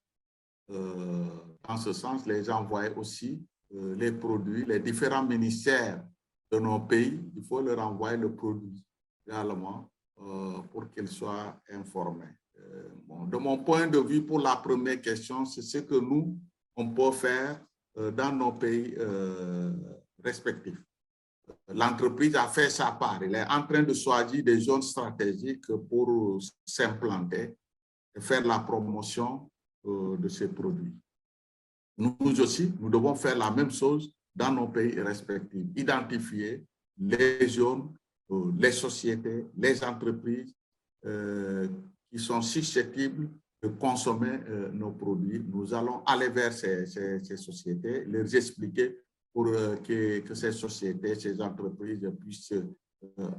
Dans ce sens, les gens voient aussi les produits, les différents ministères de nos pays, il faut leur envoyer le produit également pour qu'ils soient informés. Bon, de mon point de vue, pour la première question, c'est ce que nous, on peut faire dans nos pays respectifs. L'entreprise a fait sa part. Elle est en train de choisir des zones stratégiques pour s'implanter et faire la promotion de ces produits. Nous aussi, nous devons faire la même chose dans nos pays respectifs. Identifier les zones, les sociétés, les entreprises qui sont susceptibles de consommer nos produits. Nous allons aller vers ces sociétés, leur expliquer pour que ces sociétés, ces entreprises puissent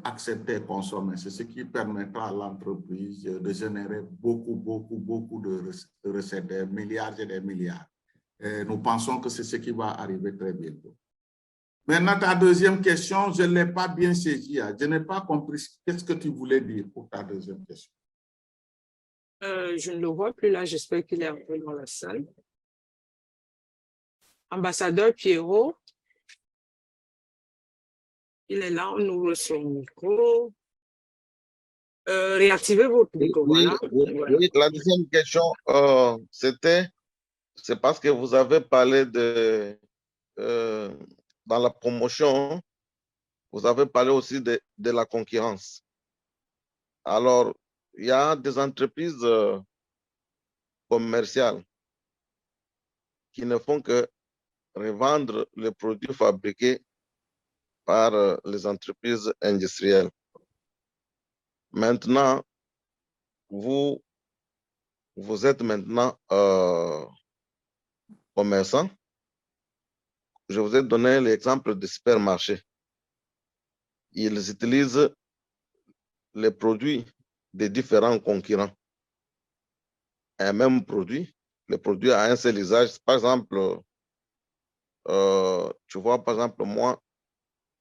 accepter et consommer. C'est ce qui permettra à l'entreprise de générer beaucoup de recettes, des milliards et des milliards. Et nous pensons que c'est ce qui va arriver très bientôt. Maintenant, ta deuxième question, je ne l'ai pas bien saisie. Je n'ai pas compris qu'est-ce que tu voulais dire pour ta deuxième question. Je ne le vois plus là, j'espère qu'il est un peu dans la salle. Ambassadeur Pierrot, il est là, on ouvre son micro. Réactivez votre micro, Oui, voilà. Voilà. oui, la deuxième question, c'est parce que vous avez parlé de, dans la promotion, vous avez parlé aussi de la concurrence. Alors, il y a des entreprises commerciales qui ne font que revendre les produits fabriqués par les entreprises industrielles. Maintenant, vous êtes maintenant commerçant. Je vous ai donné l'exemple des supermarchés. Ils utilisent les produits des différents concurrents. Un même produit, le produit a un seul usage. Par exemple, tu vois, par exemple, moi,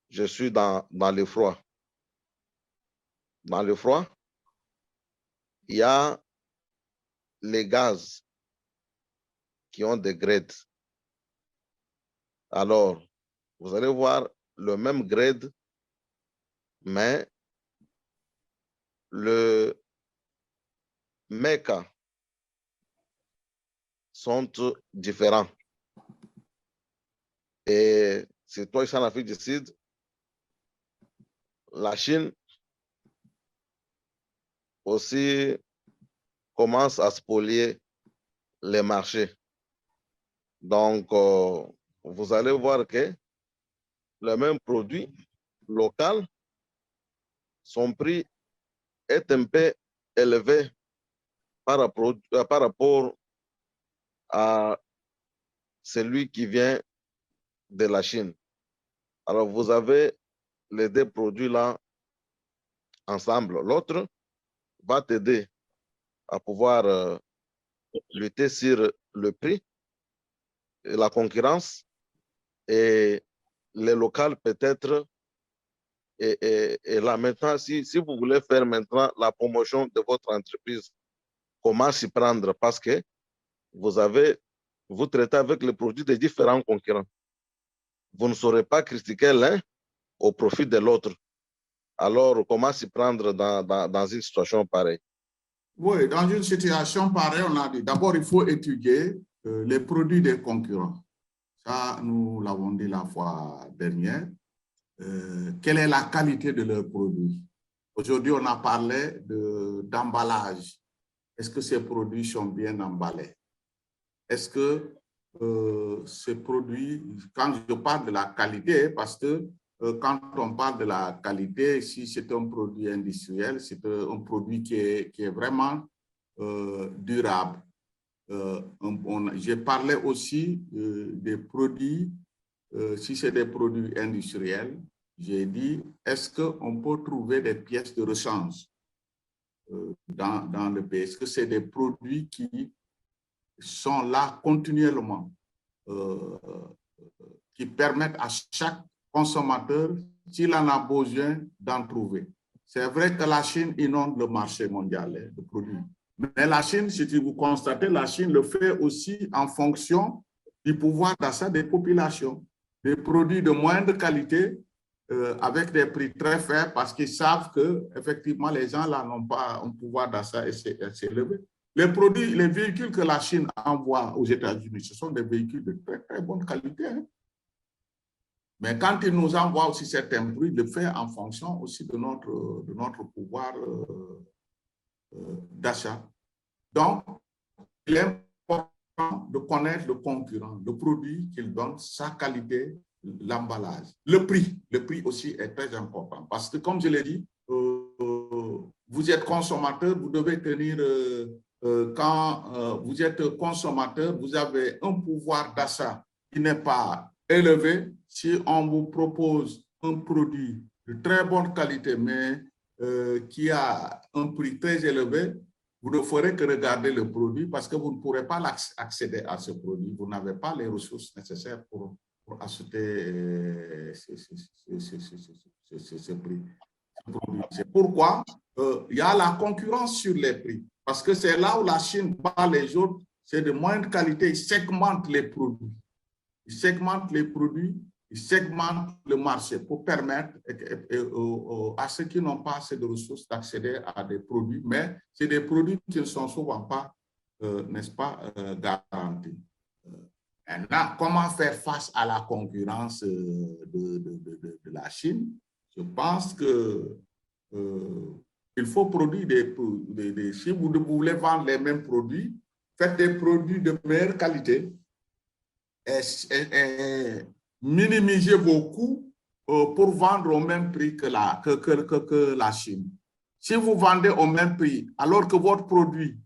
je suis dans le froid. Dans le froid, il y a les gaz qui ont des grades. Alors, vous allez voir le même grade, mais le méca sont différents. Et c'est toi ici en Afrique du Sud, la Chine aussi commence à spolier les marchés. Donc, vous allez voir que le même produit local, son prix est un peu élevé par rapport à celui qui vient de la Chine. Alors, vous avez les deux produits-là ensemble. L'autre va t'aider à pouvoir lutter sur le prix, et la concurrence, et les locales peut-être. Et là, maintenant, si vous voulez faire maintenant la promotion de votre entreprise, comment s'y prendre? Parce que vous traitez avec les produits de différents concurrents. Vous ne saurez pas critiquer l'un au profit de l'autre. Alors, comment s'y prendre dans une situation pareille? Oui, dans une situation pareille, on a dit d'abord, il faut étudier les produits des concurrents. Ça, nous l'avons dit la fois dernière. Quelle est la qualité de leurs produits? Aujourd'hui, on a parlé d'emballage. Est-ce que ces produits sont bien emballés? Est-ce que ces produits, quand je parle de la qualité, parce que quand on parle de la qualité, si c'est un produit industriel, c'est un produit qui est vraiment durable. J'ai parlé aussi des produits, si c'est des produits industriels, j'ai dit, est-ce qu'on peut trouver des pièces de rechange dans le pays? Est-ce que c'est des produits qui sont là continuellement, qui permettent à chaque consommateur, s'il en a besoin, d'en trouver? C'est vrai que la Chine inonde le marché mondial de produits. Mais la Chine, si vous constatez, la Chine le fait aussi en fonction du pouvoir d'achat des populations. Des produits de moindre qualité, avec des prix très faibles, parce qu'ils savent que effectivement les gens là n'ont pas un pouvoir d'achat assez élevé. Les produits, les véhicules que la Chine envoie aux États-Unis, ce sont des véhicules de très, très bonne qualité. Hein. Mais quand ils nous envoient aussi certains prix, ils le font en fonction aussi de notre pouvoir d'achat. Donc, il est important de connaître le concurrent, le produit qu'il donne, sa qualité, l'emballage. Le prix aussi est très important parce que, comme je l'ai dit, vous êtes consommateur, vous devez tenir, quand vous êtes consommateur, vous avez un pouvoir d'achat qui n'est pas élevé. Si on vous propose un produit de très bonne qualité, mais qui a un prix très élevé, vous ne ferez que regarder le produit parce que vous ne pourrez pas accéder à ce produit. Vous n'avez pas les ressources nécessaires pour acheter ce prix. C'est pourquoi il y a la concurrence sur les prix. Parce que c'est là où la Chine bat les autres, c'est de moindre qualité, ils segmentent les produits. Ils segmentent les produits, ils segmentent le marché pour permettre à ceux qui n'ont pas assez de ressources d'accéder à des produits, mais c'est des produits qui ne sont souvent pas, n'est-ce pas, garantis. Maintenant, comment faire face à la concurrence de la Chine? Je pense que il faut produire si vous voulez vendre les mêmes produits, faites des produits de meilleure qualité et minimisez vos coûts pour vendre au même prix que la Chine. Si vous vendez au même prix, alors que votre produit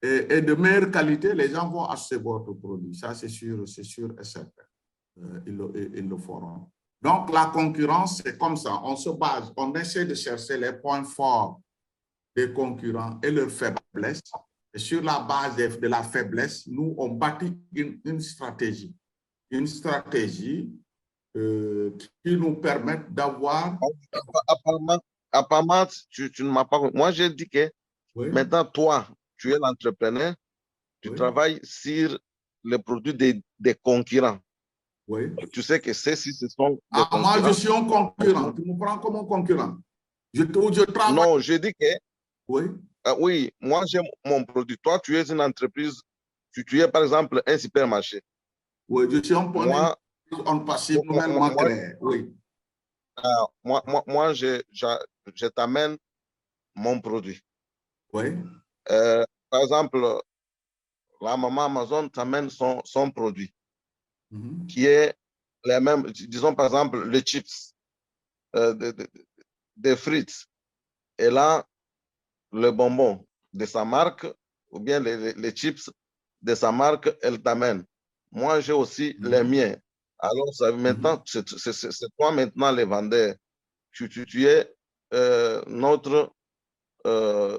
est de meilleure qualité, les gens vont acheter votre produit. Ça, c'est sûr et certain. Ils le feront. Donc, la concurrence, c'est comme ça. On se base, on essaie de chercher les points forts des concurrents et leurs faiblesses. Et sur la base de la faiblesse, nous, on bâtit une stratégie. Une stratégie qui nous permet d'avoir... Apparemment, tu ne m'as pas... Moi, j'ai dit que oui. Maintenant, toi, tu es l'entrepreneur, tu Oui. travailles sur les produits des concurrents. Oui. Tu sais que ceux-ci, ce sont des concurrents. Moi, je suis un concurrent. Tu me prends comme un concurrent. Je travaille... Non, je dis que... Oui. Oui, moi, j'ai mon produit. Toi, tu es une entreprise. Tu es, par exemple, un supermarché. Oui, je suis un point en passif nouvellement créé. Oui. Moi, je t'amène mon produit. Oui. Par exemple, la maman Amazon t'amène son produit, qui est les mêmes, disons par exemple, les chips, des frites, et là, le bonbon de sa marque, ou bien les chips de sa marque, elle t'amène. Moi, j'ai aussi les miens. Alors, maintenant, c'est toi maintenant les vendeurs. Tu es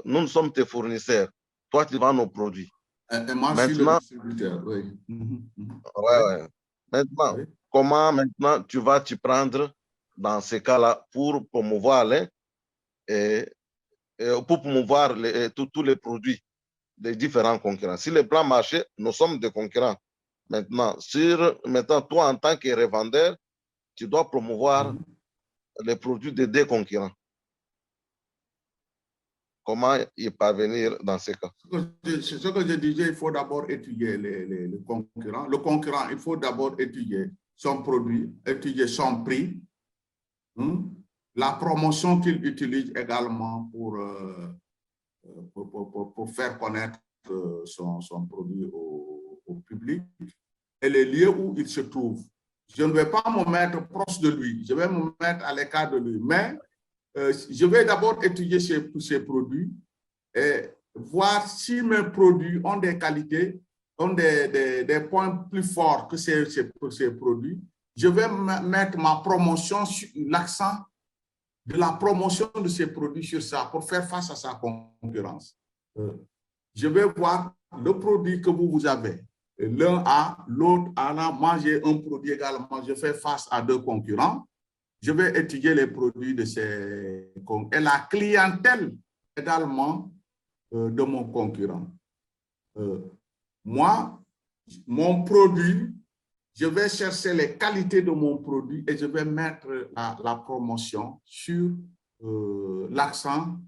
nous sommes tes fournisseurs. Toi, tu vends nos produits. Et moi, je suis le distributeur. Oui. Ouais. Maintenant, comment maintenant tu vas t'y prendre dans ces cas-là pour promouvoir pour promouvoir tous les produits des différents concurrents? Si le plan marché, nous sommes des concurrents. Maintenant, toi, en tant que revendeur, tu dois promouvoir les produits des deux concurrents. Comment y parvenir dans ces cas? C'est ce que je disais, il faut d'abord étudier les concurrents. Le concurrent, il faut d'abord étudier son produit, étudier son prix, la promotion qu'il utilise également pour faire connaître son produit au public et les lieux où il se trouve. Je ne vais pas me mettre proche de lui, je vais me mettre à l'écart de lui, mais je vais d'abord étudier ces produits et voir si mes produits ont des qualités, ont des points plus forts que ces produits. Je vais mettre ma promotion sur l'accent de la promotion de ces produits sur ça pour faire face à sa concurrence. Je vais voir le produit que vous avez. L'un a, l'autre a. Moi, j'ai un produit également. Je fais face à deux concurrents. Je vais étudier les produits de ces concurrents et la clientèle également de mon concurrent. Moi, mon produit, je vais chercher les qualités de mon produit et je vais mettre la promotion sur l'accent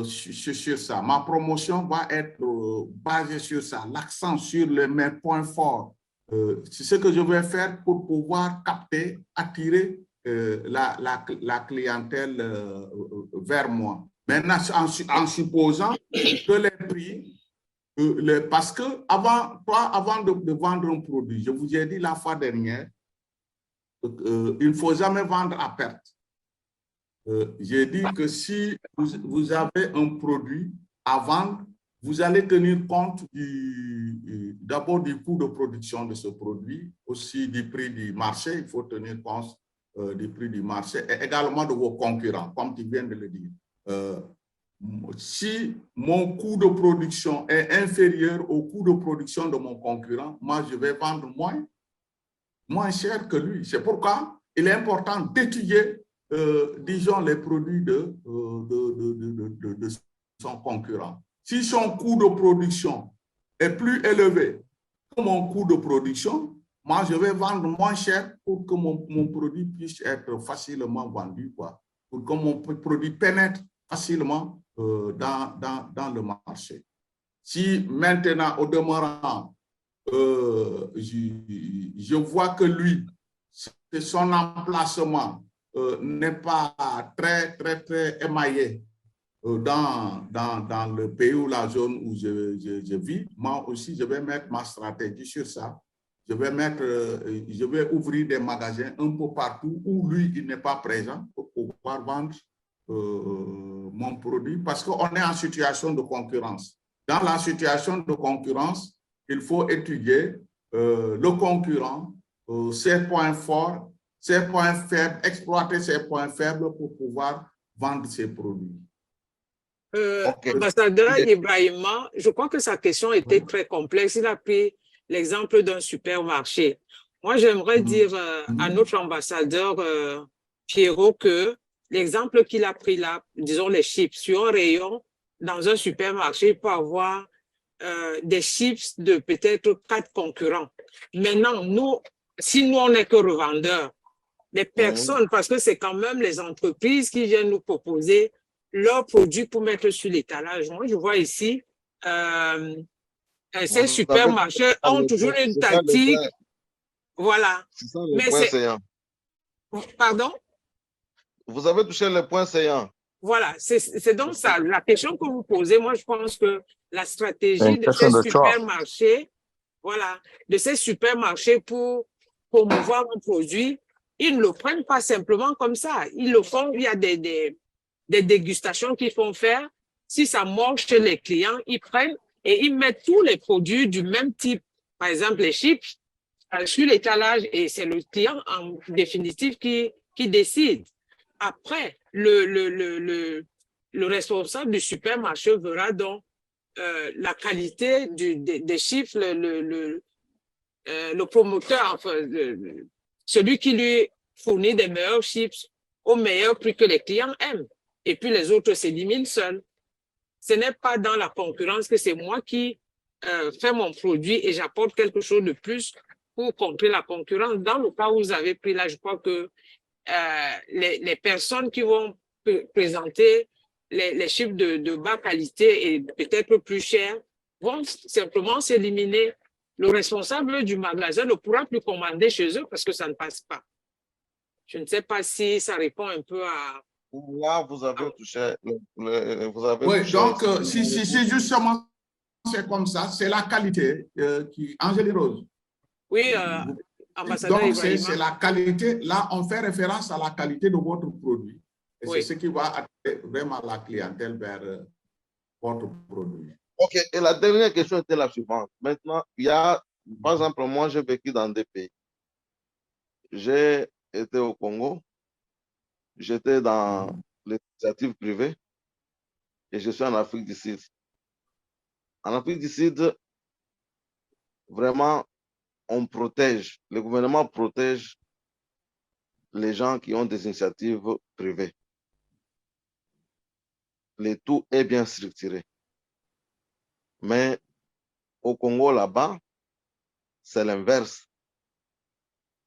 sur ça. Ma promotion va être basée sur ça, l'accent sur mes points forts. C'est ce que je vais faire pour pouvoir capter, attirer la clientèle vers moi. Maintenant, en supposant que les prix, parce que avant de vendre un produit, je vous ai dit la fois dernière, il ne faut jamais vendre à perte. J'ai dit que si vous avez un produit à vendre, vous allez tenir compte d'abord du coût de production de ce produit, aussi du prix du marché, il faut tenir compte du prix du marché et également de vos concurrents, comme tu viens de le dire. si mon coût de production est inférieur au coût de production de mon concurrent, moi, je vais vendre moins cher que lui. C'est pourquoi il est important d'étudier, disons, les produits de son concurrent. Si son coût de production est plus élevé que mon coût de production, moi, je vais vendre moins cher pour que mon produit puisse être facilement vendu, quoi, pour que mon produit pénètre facilement dans le marché. Si maintenant, au demeurant, je vois que lui, son emplacement n'est pas très émaillé dans le pays ou la zone où je vis, moi aussi, je vais mettre ma stratégie sur ça. Je vais ouvrir des magasins un peu partout où lui, il n'est pas présent pour pouvoir vendre mon produit parce qu'on est en situation de concurrence. Dans la situation de concurrence, il faut étudier le concurrent, ses points forts, ses points faibles, exploiter ses points faibles pour pouvoir vendre ses produits. Ambassadeur Ibrahima, je crois que sa question était très complexe. Il a pris l'exemple d'un supermarché. Moi, j'aimerais dire à notre ambassadeur Pierrot que l'exemple qu'il a pris là, disons les chips, sur un rayon dans un supermarché, il peut avoir des chips de peut-être 4 concurrents. Maintenant, si nous, on n'est que revendeurs, les personnes, parce que c'est quand même les entreprises qui viennent nous proposer leurs produits pour mettre sur l'étalage. Moi, je vois ici, ces supermarchés ont toujours une tactique. Voilà. C'est ça le point saillant. Pardon? Vous avez touché le point saillant. Voilà, c'est donc ça. La question que vous posez, moi, je pense que la stratégie de ces supermarchés, voilà, de ces supermarchés pour promouvoir un produit, ils ne le prennent pas simplement comme ça. Ils le font, il y a des dégustations qu'ils font faire. Si ça marche chez les clients, ils prennent et ils mettent tous les produits du même type. Par exemple, les chips sur l'étalage et c'est le client en définitive qui décide. Après, le responsable du supermarché verra donc la qualité des chiffres, le promoteur, enfin, celui qui lui fournit des meilleurs chips au meilleur prix que les clients aiment. Et puis les autres s'éliminent seuls. Ce n'est pas dans la concurrence que c'est moi qui fais mon produit et j'apporte quelque chose de plus pour contrer la concurrence. Dans le cas où vous avez pris là, je crois que les personnes qui vont présenter les chiffres de bas qualité et peut-être plus chers vont simplement s'éliminer. Le responsable du magasin ne pourra plus commander chez eux parce que ça ne passe pas. Je ne sais pas si ça répond un peu à... Là, vous avez touché... Oui, donc, si justement c'est comme ça, c'est la qualité qui... Angélie Rose. Oui, ambassadeur donc, Ibrahima. c'est la qualité. Là, on fait référence à la qualité de votre produit. Et c'est ce qui va attirer vraiment la clientèle vers votre produit. OK. Et la dernière question était la suivante. Maintenant, il y a, par exemple, moi, j'ai vécu dans des pays. J'ai été au Congo, j'étais dans l'initiative privée et je suis en Afrique du Sud. En Afrique du Sud, vraiment, on protège, le gouvernement protège les gens qui ont des initiatives privées. Le tout est bien structuré. Mais au Congo, là-bas, c'est l'inverse.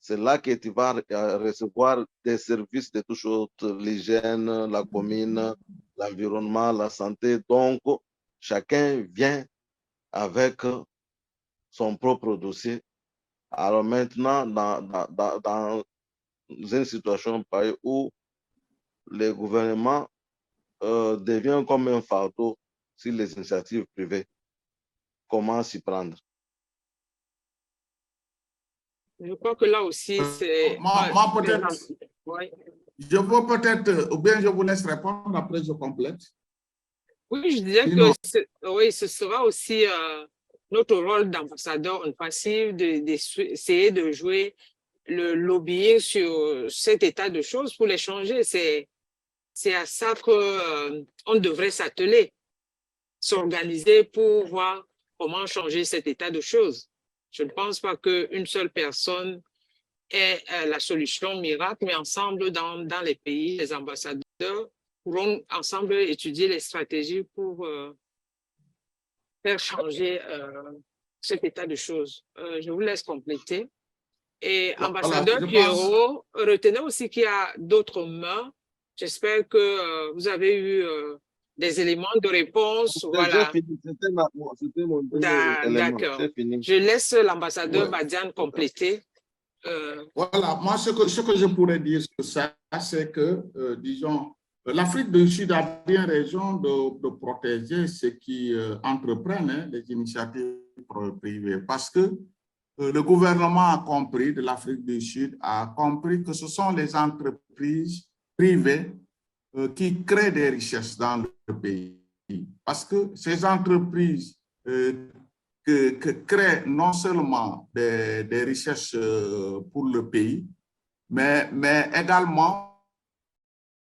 C'est là que tu vas recevoir des services de toutes choses, l'hygiène, la commune, l'environnement, la santé. Donc, chacun vient avec son propre dossier. Alors maintenant, dans une situation pareille où le gouvernement devient comme un fardeau sur les initiatives privées, comment s'y prendre? Je crois que là aussi, c'est... Moi peut-être, je veux peut-être, ou bien je vous laisse répondre, après je complète. Oui, je disais que ce sera aussi notre rôle d'ambassadeur passif d'essayer de jouer le lobbying sur cet état de choses pour les changer. C'est à ça qu'on devrait s'atteler, s'organiser pour voir comment changer cet état de choses. Je ne pense pas qu'une seule personne ait la solution miracle, mais ensemble, dans les pays, les ambassadeurs pourront ensemble étudier les stratégies pour faire changer cet état de choses. Je vous laisse compléter. Et ambassadeur Pierrot, retenez aussi qu'il y a d'autres mains. J'espère que vous avez eu des éléments de réponse. Voilà. C'était mon dernier élément. D'accord. Je laisse l'ambassadeur Badiane compléter. Voilà, moi, ce que je pourrais dire sur ça, c'est que, disons, l'Afrique du Sud a bien raison de protéger ceux qui entreprennent les initiatives privées, parce que le gouvernement a compris, de l'Afrique du Sud, a compris que ce sont les entreprises privées qui créent des richesses dans le pays. Parce que ces entreprises que créent non seulement des richesses pour le pays, mais également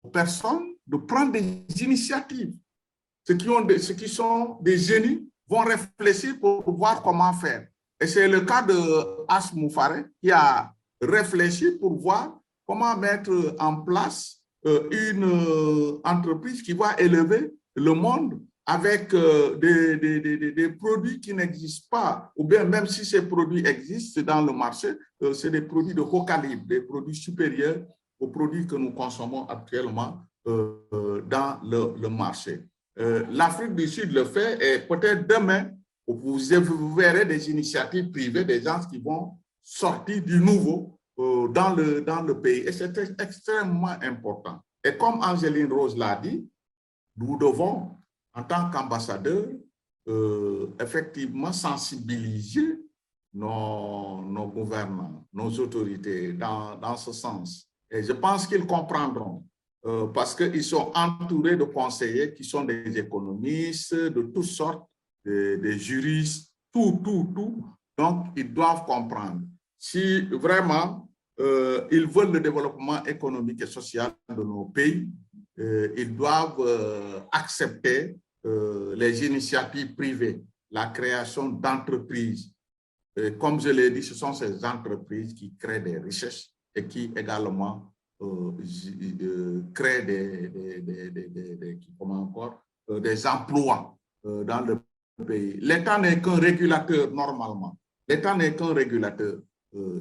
aux personnes de prendre des initiatives. Ceux qui sont des génies vont réfléchir pour voir comment faire. Et c'est le cas de As Moufaré qui a réfléchi pour voir comment mettre en place une entreprise qui va élever le monde avec des produits qui n'existent pas, ou bien même si ces produits existent dans le marché, c'est des produits de haut calibre, des produits supérieurs aux produits que nous consommons actuellement dans le marché. L'Afrique du Sud le fait et peut-être demain, vous verrez des initiatives privées, des gens qui vont sortir du nouveau dans le pays. Et c'est extrêmement important. Et comme Angéline Rose l'a dit, nous devons, en tant qu'ambassadeurs, effectivement sensibiliser nos gouvernants, nos autorités dans ce sens. Et je pense qu'ils comprendront. Parce qu'ils sont entourés de conseillers qui sont des économistes de toutes sortes, des juristes, tout. Donc, ils doivent comprendre. Si vraiment ils veulent le développement économique et social de nos pays, ils doivent accepter les initiatives privées, la création d'entreprises. Comme je l'ai dit, ce sont ces entreprises qui créent des richesses et qui également créent des emplois dans le pays. L'État n'est qu'un régulateur normalement. L'État n'est qu'un régulateur.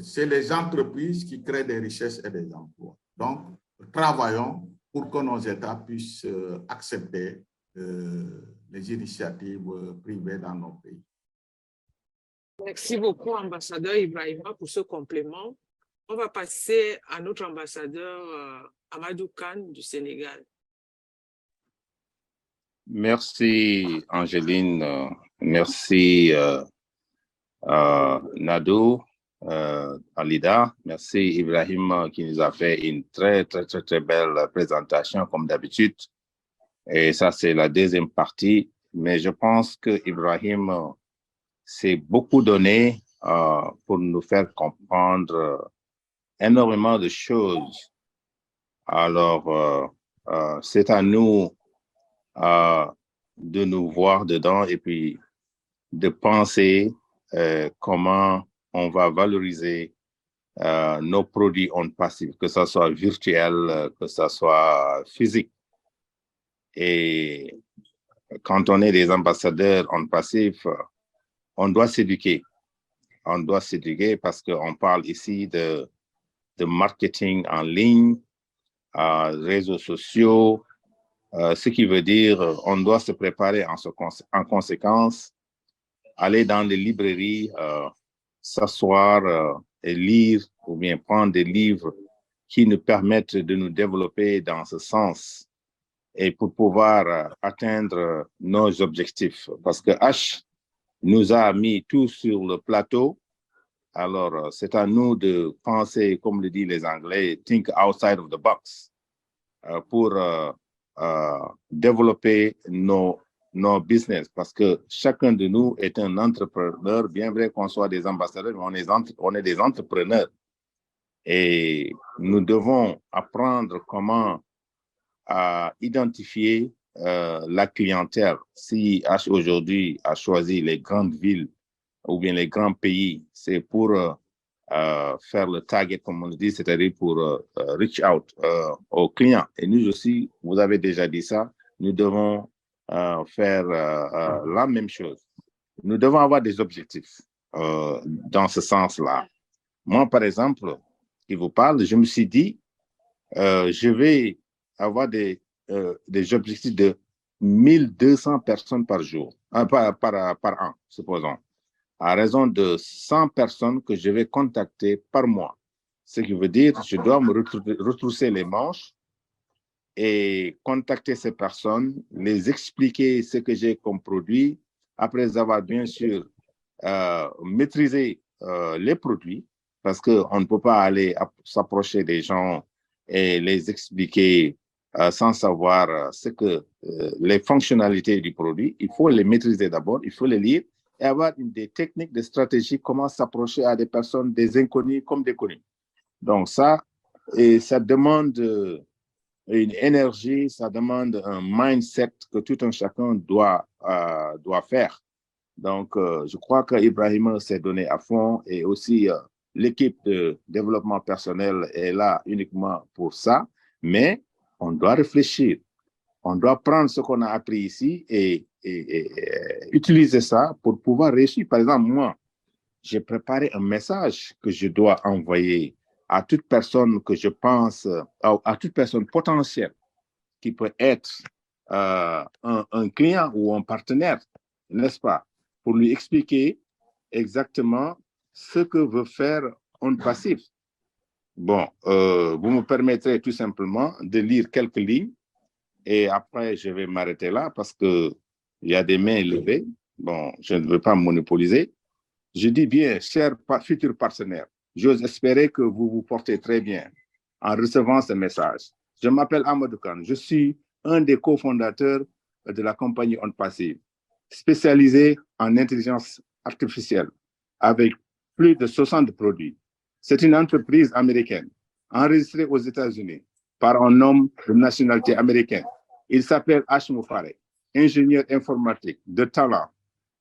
C'est les entreprises qui créent des richesses et des emplois. Donc, travaillons pour que nos États puissent accepter les initiatives privées dans nos pays. Merci beaucoup, ambassadeur Ibrahima, pour ce complément. On va passer à notre ambassadeur Amadou Kane du Sénégal. Merci, Angéline. Merci, Nado, Alida. Merci, Ibrahim, qui nous a fait une très belle présentation, comme d'habitude. Et ça, c'est la deuxième partie. Mais je pense que Ibrahim s'est beaucoup donné pour nous faire comprendre énormément de choses. Alors, c'est à nous de nous voir dedans et puis de penser comment on va valoriser nos produits on passifs, que ce soit virtuel, que ce soit physique. Et quand on est des ambassadeurs on passif, on doit s'éduquer. On doit s'éduquer parce qu'on parle ici de marketing en ligne, réseaux sociaux, ce qui veut dire on doit se préparer en conséquence, aller dans les librairies, s'asseoir et lire ou bien prendre des livres qui nous permettent de nous développer dans ce sens et pour pouvoir atteindre nos objectifs. Parce que H nous a mis tout sur le plateau. Alors, c'est à nous de penser, comme le disent les Anglais, think outside of the box, pour développer nos business. Parce que chacun de nous est un entrepreneur, bien vrai qu'on soit des ambassadeurs, mais on est des entrepreneurs. Et nous devons apprendre comment à identifier la clientèle. Si H aujourd'hui a choisi les grandes villes ou bien les grands pays, c'est pour faire le target, comme on le dit, c'est-à-dire pour reach out aux clients. Et nous aussi, vous avez déjà dit ça, nous devons faire la même chose. Nous devons avoir des objectifs dans ce sens-là. Moi, par exemple, qui vous parle, je me suis dit, je vais avoir des objectifs de 1200 personnes par jour, par an, supposons, à raison de 100 personnes que je vais contacter par mois. Ce qui veut dire que je dois me retrousser les manches et contacter ces personnes, les expliquer ce que j'ai comme produit, après avoir bien sûr maîtrisé les produits, parce qu'on ne peut pas aller s'approcher des gens et les expliquer sans savoir les fonctionnalités du produit. Il faut les maîtriser d'abord, il faut les lire et avoir des techniques, des stratégies, comment s'approcher à des personnes, des inconnus comme des connus. Donc ça demande une énergie, ça demande un mindset que tout un chacun doit faire. Donc, je crois qu'Ibrahima s'est donné à fond et aussi l'équipe de développement personnel est là uniquement pour ça, mais on doit réfléchir. On doit prendre ce qu'on a appris ici et utiliser ça pour pouvoir réussir. Par exemple, moi, j'ai préparé un message que je dois envoyer à toute personne que je pense, à toute personne potentielle qui peut être un client ou un partenaire, n'est-ce pas? Pour lui expliquer exactement ce que veut faire On Passive. Bon, vous me permettrez tout simplement de lire quelques lignes et après je vais m'arrêter là parce qu'il y a des mains levées. Bon, je ne veux pas monopoliser. Je dis bien, chers futurs partenaires, j'ose espérer que vous vous portez très bien en recevant ce message. Je m'appelle Amadou Khan, je suis un des cofondateurs de la compagnie On Passive, spécialisée en intelligence artificielle avec plus de 60 produits. C'est une entreprise américaine enregistrée aux États-Unis par un homme de nationalité américaine. Il s'appelle H. Moufare, ingénieur informatique de talent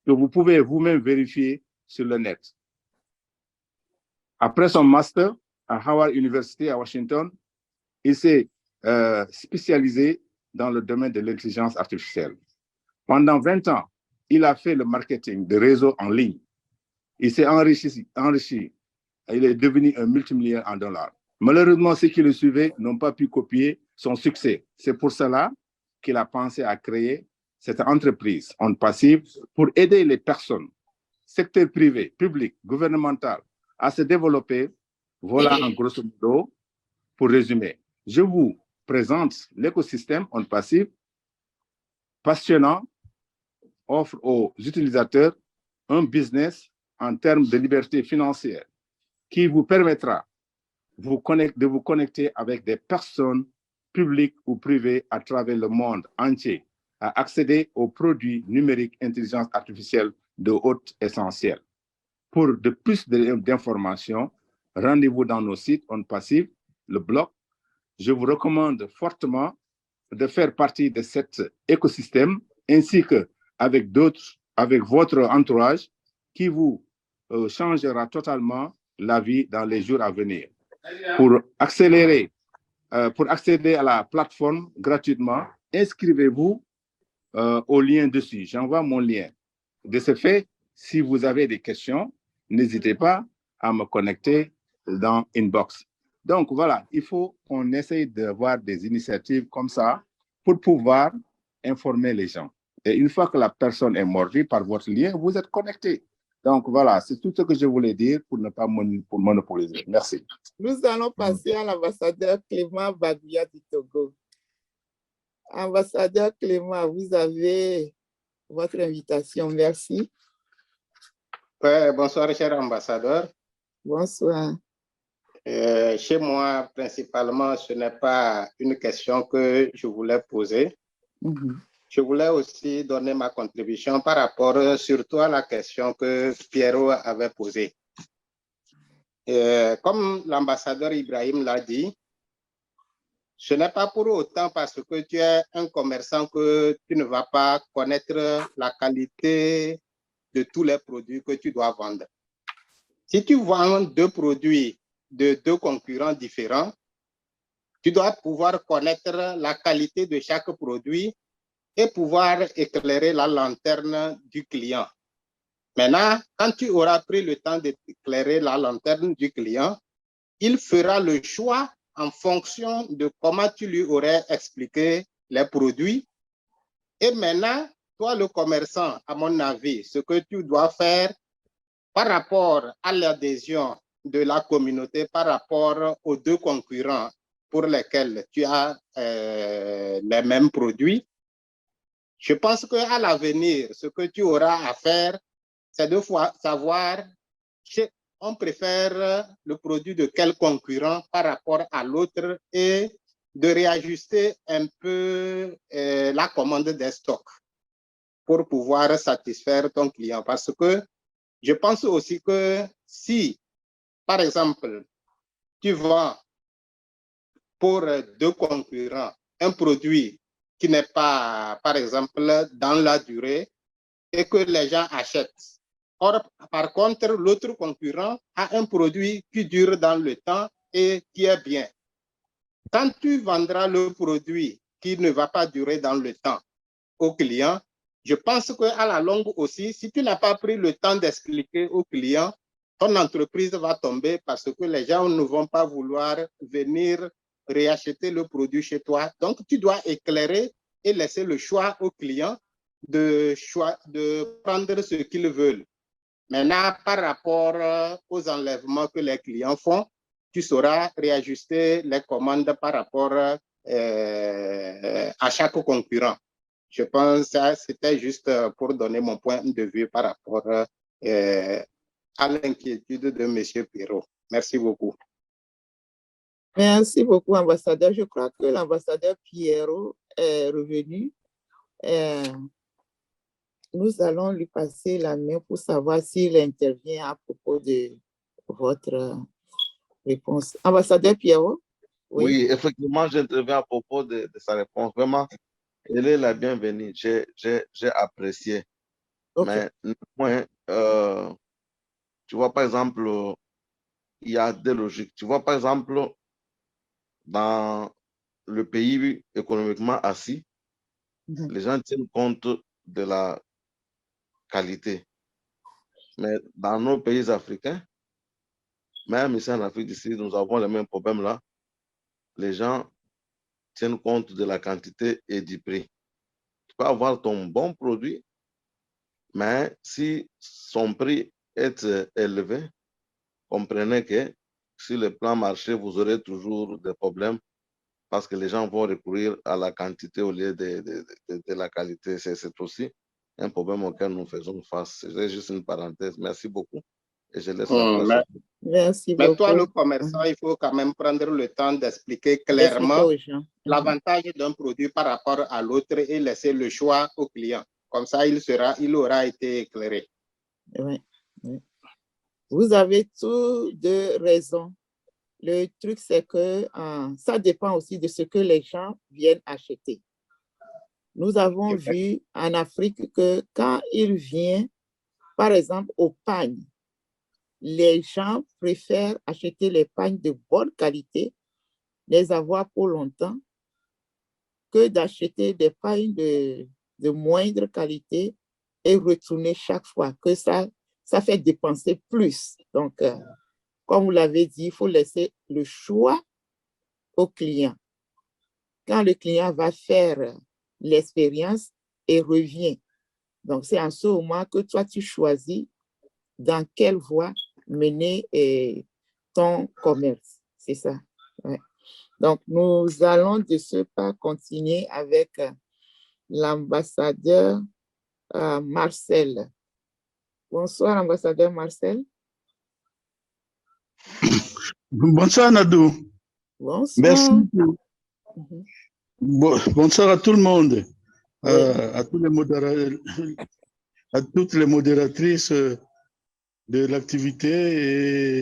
que vous pouvez vous-même vérifier sur le net. Après son master à Howard University à Washington, il s'est spécialisé dans le domaine de l'intelligence artificielle. Pendant 20 ans, il a fait le marketing de réseaux en ligne. Il s'est enrichi. Il est devenu un multimillionnaire en dollars. Malheureusement, ceux qui le suivaient n'ont pas pu copier son succès. C'est pour cela qu'il a pensé à créer cette entreprise On Passive pour aider les personnes, secteur privé, public, gouvernemental, à se développer. Voilà en grosso modo, pour résumer. Je vous présente l'écosystème On Passive, passionnant, offre aux utilisateurs un business en termes de liberté financière qui vous permettra de vous connecter avec des personnes publiques ou privées à travers le monde entier, à accéder aux produits numériques intelligence artificielle de haute essentielle. Pour de plus d'informations, rendez-vous dans nos sites On Passive, le blog. Je vous recommande fortement de faire partie de cet écosystème ainsi qu'avec d'autres, avec votre entourage qui vous changera totalement la vie dans les jours à venir. Pour accéder à la plateforme gratuitement, inscrivez-vous au lien dessus. J'envoie mon lien. De ce fait, si vous avez des questions, n'hésitez pas à me connecter dans Inbox. Donc voilà, il faut qu'on essaye d'avoir des initiatives comme ça pour pouvoir informer les gens. Et une fois que la personne est mordue par votre lien, vous êtes connecté. Donc voilà, c'est tout ce que je voulais dire pour ne pas monopoliser. Merci. Nous allons passer à l'ambassadeur Clément Bagouya du Togo. Ambassadeur Clément, vous avez votre invitation. Merci. Bonsoir, cher ambassadeur. Bonsoir. Chez moi, principalement, ce n'est pas une question que je voulais poser. Je voulais aussi donner ma contribution par rapport surtout à la question que Pierrot avait posée. Comme l'ambassadeur Ibrahim l'a dit, ce n'est pas pour autant parce que tu es un commerçant que tu ne vas pas connaître la qualité de tous les produits que tu dois vendre. Si tu vends deux produits de deux concurrents différents, tu dois pouvoir connaître la qualité de chaque produit et pouvoir éclairer la lanterne du client. Maintenant, quand tu auras pris le temps d'éclairer la lanterne du client, il fera le choix en fonction de comment tu lui aurais expliqué les produits. Et maintenant, toi, le commerçant, à mon avis, ce que tu dois faire par rapport à l'adhésion de la communauté, par rapport aux deux concurrents pour lesquels tu as les mêmes produits, je pense qu'à l'avenir, ce que tu auras à faire, c'est de savoir, on préfère le produit de quel concurrent par rapport à l'autre et de réajuster un peu la commande des stocks pour pouvoir satisfaire ton client. Parce que je pense aussi que si, par exemple, tu vends pour deux concurrents un produit qui n'est pas, par exemple, dans la durée et que les gens achètent. Or, par contre, l'autre concurrent a un produit qui dure dans le temps et qui est bien. Quand tu vendras le produit qui ne va pas durer dans le temps au client, je pense qu'à la longue aussi, si tu n'as pas pris le temps d'expliquer au client, ton entreprise va tomber parce que les gens ne vont pas vouloir venir réacheter le produit chez toi. Donc, tu dois éclairer et laisser le choix au client de prendre ce qu'ils veulent. Maintenant, par rapport aux enlèvements que les clients font, tu sauras réajuster les commandes par rapport à chaque concurrent. Je pense que c'était juste pour donner mon point de vue par rapport à l'inquiétude de M. Pirot. Merci beaucoup. Merci beaucoup, ambassadeur. Je crois que l'ambassadeur Pierrot est revenu. Nous allons lui passer la main pour savoir s'il intervient à propos de votre réponse. Ambassadeur Pierrot? Oui, effectivement, j'interviens à propos de sa réponse. Vraiment, elle est la bienvenue. J'ai apprécié. Okay. Mais néanmoins, tu vois, par exemple, il y a des logiques. Tu vois, par exemple, dans le pays économiquement assis, les gens tiennent compte de la qualité. Mais dans nos pays africains, même ici en Afrique du Sud, nous avons les mêmes problèmes là. Les gens tiennent compte de la quantité et du prix. Tu peux avoir ton bon produit, mais si son prix est élevé, comprenez que sur le plan marché, vous aurez toujours des problèmes parce que les gens vont recourir à la quantité au lieu de la qualité. C'est aussi un problème auquel nous faisons face. C'est juste une parenthèse. Merci beaucoup. Et je laisse la place. Merci mais beaucoup. Toi, le commerçant, il faut quand même prendre le temps d'expliquer clairement l'avantage d'un produit par rapport à l'autre et laisser le choix au client. Comme ça, il aura été éclairé. Oui. Vous avez toutes deux raisons. Le truc, c'est que ça dépend aussi de ce que les gens viennent acheter. Nous avons vu en Afrique que quand il vient, par exemple, au pagne, les gens préfèrent acheter les pagnes de bonne qualité, les avoir pour longtemps, que d'acheter des pagnes de moindre qualité et retourner chaque fois, que ça fait dépenser plus. Donc, comme vous l'avez dit, il faut laisser le choix au client. Quand le client va faire l'expérience et revient, donc c'est en ce moment que toi, tu choisis dans quelle voie mener ton commerce. C'est ça. Ouais. Donc, nous allons de ce pas continuer avec l'ambassadeur Marcel. Bonsoir, ambassadeur Marcel. Bonsoir, Nadou. Bonsoir. Merci. Bonsoir à tout le monde, oui. À toutes les modératrices de l'activité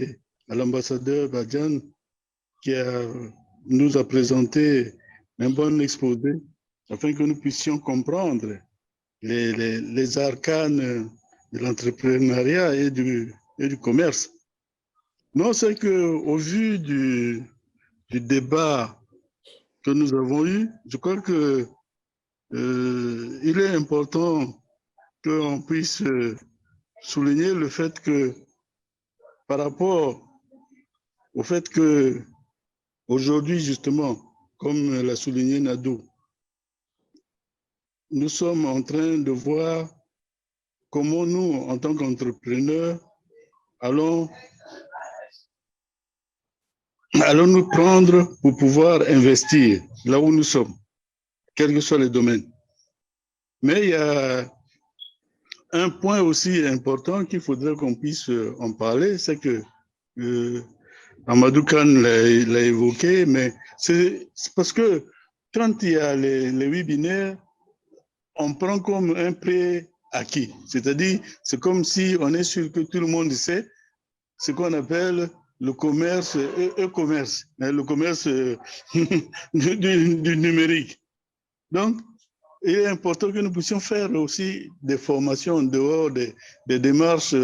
et à l'ambassadeur Badian qui a nous a présenté un bon exposé afin que nous puissions comprendre les arcanes de l'entrepreneuriat et du commerce. Non, c'est qu'au vu du débat que nous avons eu, je crois que il est important qu'on puisse souligner le fait que par rapport au fait que aujourd'hui, justement, comme l'a souligné Nadou, nous sommes en train de voir comment nous, en tant qu'entrepreneurs, allons nous prendre pour pouvoir investir là où nous sommes, quels que soient les domaines. Mais il y a un point aussi important qu'il faudrait qu'on puisse en parler, c'est que Amadou Khan l'a évoqué, mais c'est parce que quand il y a les webinaires, on prend comme un préacquis. C'est-à-dire, c'est comme si on est sûr que tout le monde sait ce qu'on appelle le commerce, e-commerce, le commerce du numérique. Donc, il est important que nous puissions faire aussi des formations en dehors des démarches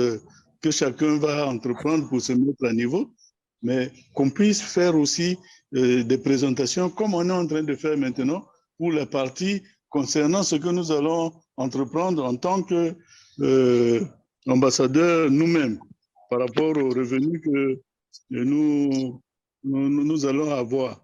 que chacun va entreprendre pour se mettre à niveau, mais qu'on puisse faire aussi des présentations comme on est en train de faire maintenant pour la partie concernant ce que nous allons entreprendre en tant qu'ambassadeurs nous-mêmes par rapport aux revenus que nous allons avoir.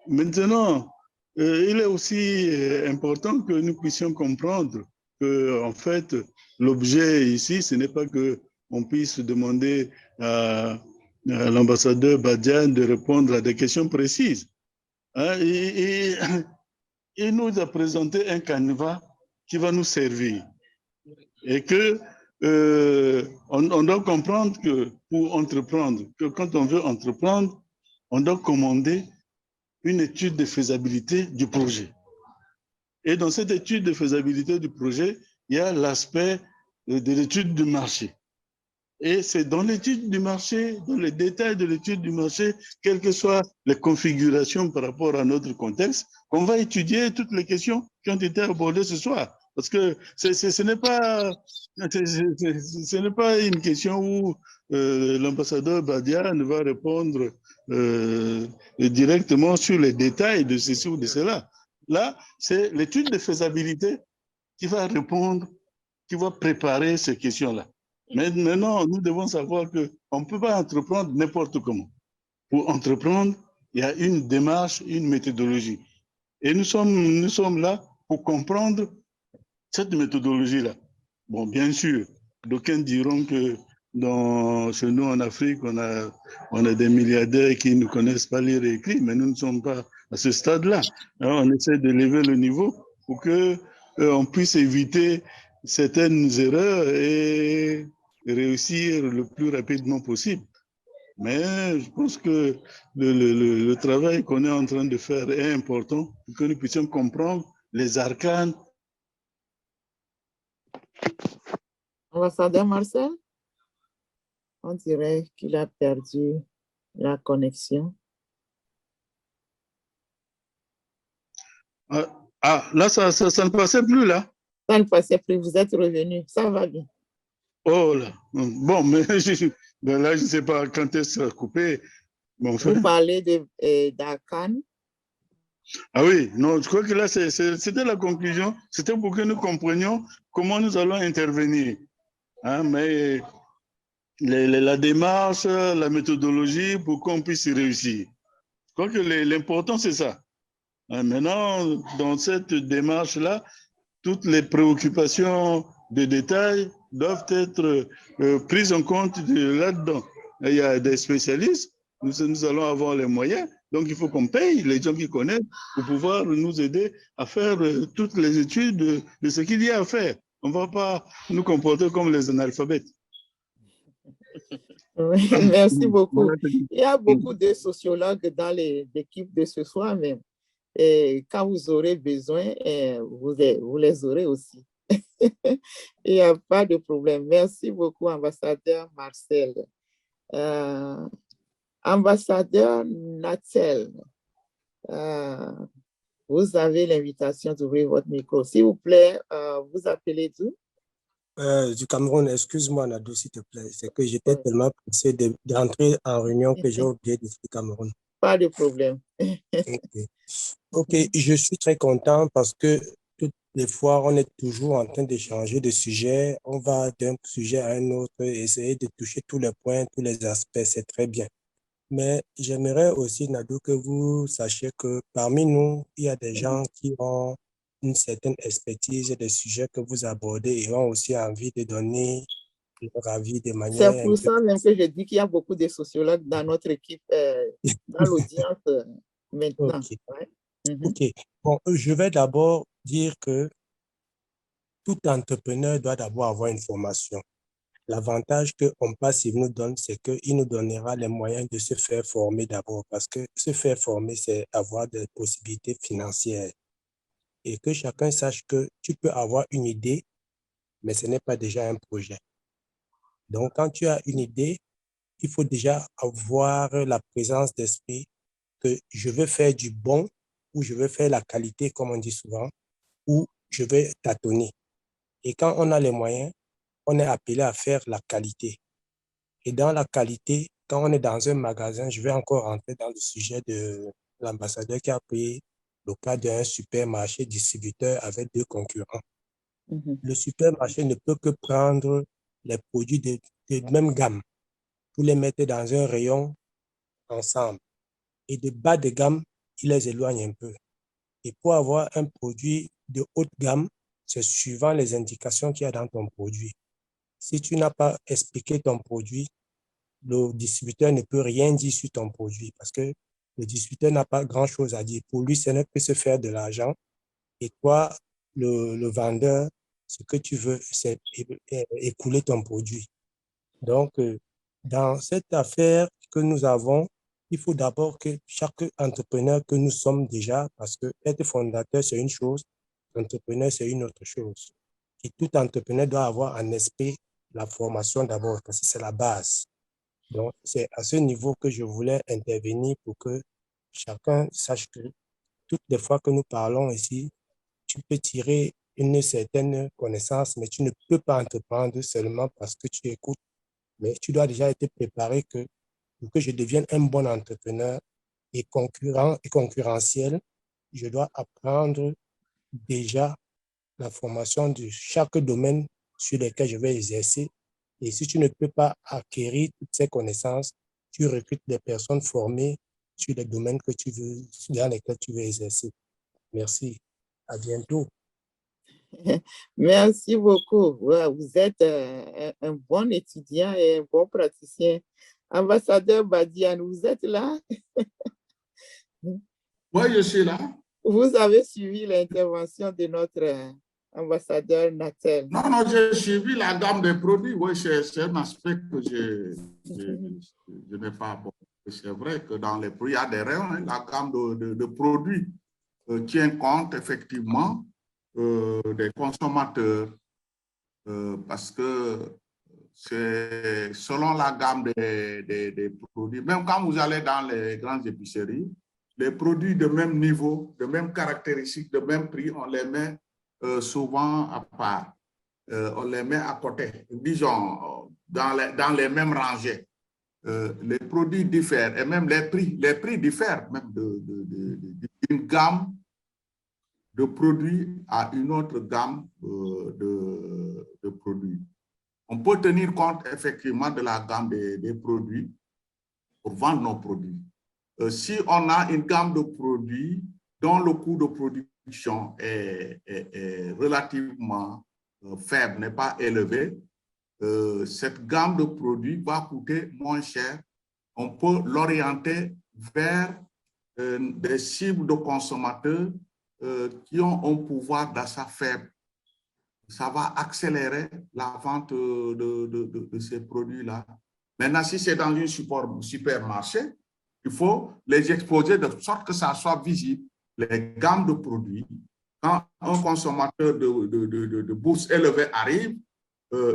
Maintenant, il est aussi important que nous puissions comprendre que, en fait, l'objet ici, ce n'est pas qu'on puisse demander à l'ambassadeur Badian de répondre à des questions précises. Hein, il nous a présenté un canevas qui va nous servir et que on doit comprendre que pour entreprendre, que quand on veut entreprendre, on doit commander une étude de faisabilité du projet. Et dans cette étude de faisabilité du projet, il y a l'aspect de l'étude du marché. Et c'est dans l'étude du marché, dans les détails de l'étude du marché, quelles que soient les configurations par rapport à notre contexte, qu'on va étudier toutes les questions qui ont été abordées ce soir. Parce que ce n'est pas une question où l'ambassadeur Badian va répondre directement sur les détails de ceci ou de cela. Là, c'est l'étude de faisabilité qui va répondre, qui va préparer ces questions-là. Mais maintenant, nous devons savoir qu'on ne peut pas entreprendre n'importe comment. Pour entreprendre, il y a une démarche, une méthodologie. Et nous sommes là pour comprendre cette méthodologie-là. Bon, bien sûr, d'aucuns diront que chez nous en Afrique, on a des milliardaires qui ne connaissent pas lire et écrire, mais nous ne sommes pas à ce stade-là. On essaie de lever le niveau pour qu'on puisse éviter certaines erreurs et réussir le plus rapidement possible. Mais je pense que le travail qu'on est en train de faire est important pour que nous puissions comprendre les arcanes. Ambassadeur Marcel, on dirait qu'il a perdu la connexion. Là, ça ne passait plus, là. Ça ne passait plus, vous êtes revenu, ça va bien. Oh là, bon, mais là, je ne sais pas quand est-ce que ça a coupé. Bon, vous parlez d'Arcan. Ah oui, non, je crois que là, c'était la conclusion. C'était pour que nous comprenions comment nous allons intervenir. Hein, mais la démarche, la méthodologie pour qu'on puisse y réussir. Je crois que l'important, c'est ça. Hein, maintenant, dans cette démarche-là, toutes les préoccupations de détail doivent être prises en compte là-dedans. Il y a des spécialistes, nous allons avoir les moyens, donc il faut qu'on paye les gens qui connaissent pour pouvoir nous aider à faire toutes les études de ce qu'il y a à faire. On ne va pas nous comporter comme les analphabètes. Oui, merci beaucoup. Il y a beaucoup de sociologues dans l'équipe de ce soir même. Et quand vous aurez besoin, vous les aurez aussi. Il n'y a pas de problème. Merci beaucoup, ambassadeur Marcel. Ambassadeur Natsel, Vous avez l'invitation d'ouvrir votre micro. S'il vous plaît, vous appelez d'où? Du Cameroun, excuse-moi, Nado, s'il te plaît. C'est que j'étais tellement pressé d'entrer en réunion que j'ai oublié de dire Cameroun. Pas de problème. Ok, je suis très content parce que toutes les fois, on est toujours en train d'échanger de sujets. On va d'un sujet à un autre, essayer de toucher tous les points, tous les aspects, c'est très bien. Mais j'aimerais aussi, Nado, que vous sachiez que parmi nous, il y a des gens qui ont une certaine expertise des sujets que vous abordez et ont aussi envie de donner leur avis de manière... C'est pour ça même que je dis qu'il y a beaucoup de sociologues dans notre équipe, dans l'audience maintenant. Ok. Ok. Bon, je vais d'abord dire que tout entrepreneur doit d'abord avoir une formation. L'avantage qu'on passe, il nous donne, c'est qu'il nous donnera les moyens de se faire former d'abord, parce que se faire former, c'est avoir des possibilités financières. Et que chacun sache que tu peux avoir une idée, mais ce n'est pas déjà un projet. Donc, quand tu as une idée, il faut déjà avoir la présence d'esprit que je veux faire du bon, ou je veux faire la qualité, comme on dit souvent, ou je vais tâtonner. Et quand on a les moyens, on est appelé à faire la qualité. Et dans la qualité, quand on est dans un magasin, je vais encore rentrer dans le sujet de l'ambassadeur qui a pris le cas d'un supermarché distributeur avec 2 concurrents. Le supermarché ne peut que prendre les produits de même gamme pour les mettre dans un rayon ensemble. Et de bas de gamme, il les éloigne un peu. Et pour avoir un produit de haute gamme, c'est suivant les indications qu'il y a dans ton produit. Si tu n'as pas expliqué ton produit, le distributeur ne peut rien dire sur ton produit parce que le distributeur n'a pas grand-chose à dire. Pour lui, ce n'est que se faire de l'argent. Et toi, le vendeur, ce que tu veux, c'est écouler ton produit. Donc, dans cette affaire que nous avons, il faut d'abord que chaque entrepreneur que nous sommes déjà, parce que être fondateur, c'est une chose, entrepreneur, c'est une autre chose. Et tout entrepreneur doit avoir en esprit la formation d'abord, parce que c'est la base. Donc, c'est à ce niveau que je voulais intervenir pour que chacun sache que toutes les fois que nous parlons ici, tu peux tirer une certaine connaissance, mais tu ne peux pas entreprendre seulement parce que tu écoutes. Mais tu dois déjà être préparé que pour que je devienne un bon entrepreneur et concurrentiel, je dois apprendre déjà la formation de chaque domaine sur lequel je vais exercer. Et si tu ne peux pas acquérir toutes ces connaissances, tu recrutes des personnes formées sur les domaines que tu veux, dans lesquels tu veux exercer. Merci. À bientôt. Merci beaucoup. Vous êtes un bon étudiant et un bon praticien. Ambassadeur Badian, vous êtes là? Oui, je suis là. Vous avez suivi l'intervention de notre ambassadeur Natel. Non, j'ai suivi la gamme des produits. Oui, c'est un aspect que je n'ai pas. Bon, c'est vrai que dans les produits, il y a des rayons, hein, la gamme de produits tient compte effectivement des consommateurs parce que c'est selon la gamme des produits. Même quand vous allez dans les grandes épiceries, les produits de même niveau, de même caractéristiques, de même prix, on les met souvent à part. On les met à côté, disons, dans les mêmes rangées. Les produits diffèrent et même les prix diffèrent même d'une gamme de produits à une autre gamme de produits. On peut tenir compte effectivement de la gamme des produits pour vendre nos produits. Si on a une gamme de produits dont le coût de production est relativement faible, n'est pas élevé, cette gamme de produits va coûter moins cher. On peut l'orienter vers des cibles de consommateurs qui ont un pouvoir d'achat faible. Ça va accélérer la vente de ces produits-là. Maintenant, si c'est dans un supermarché, il faut les exposer de sorte que ça soit visible, les gammes de produits. Quand un consommateur de bourse élevée arrive,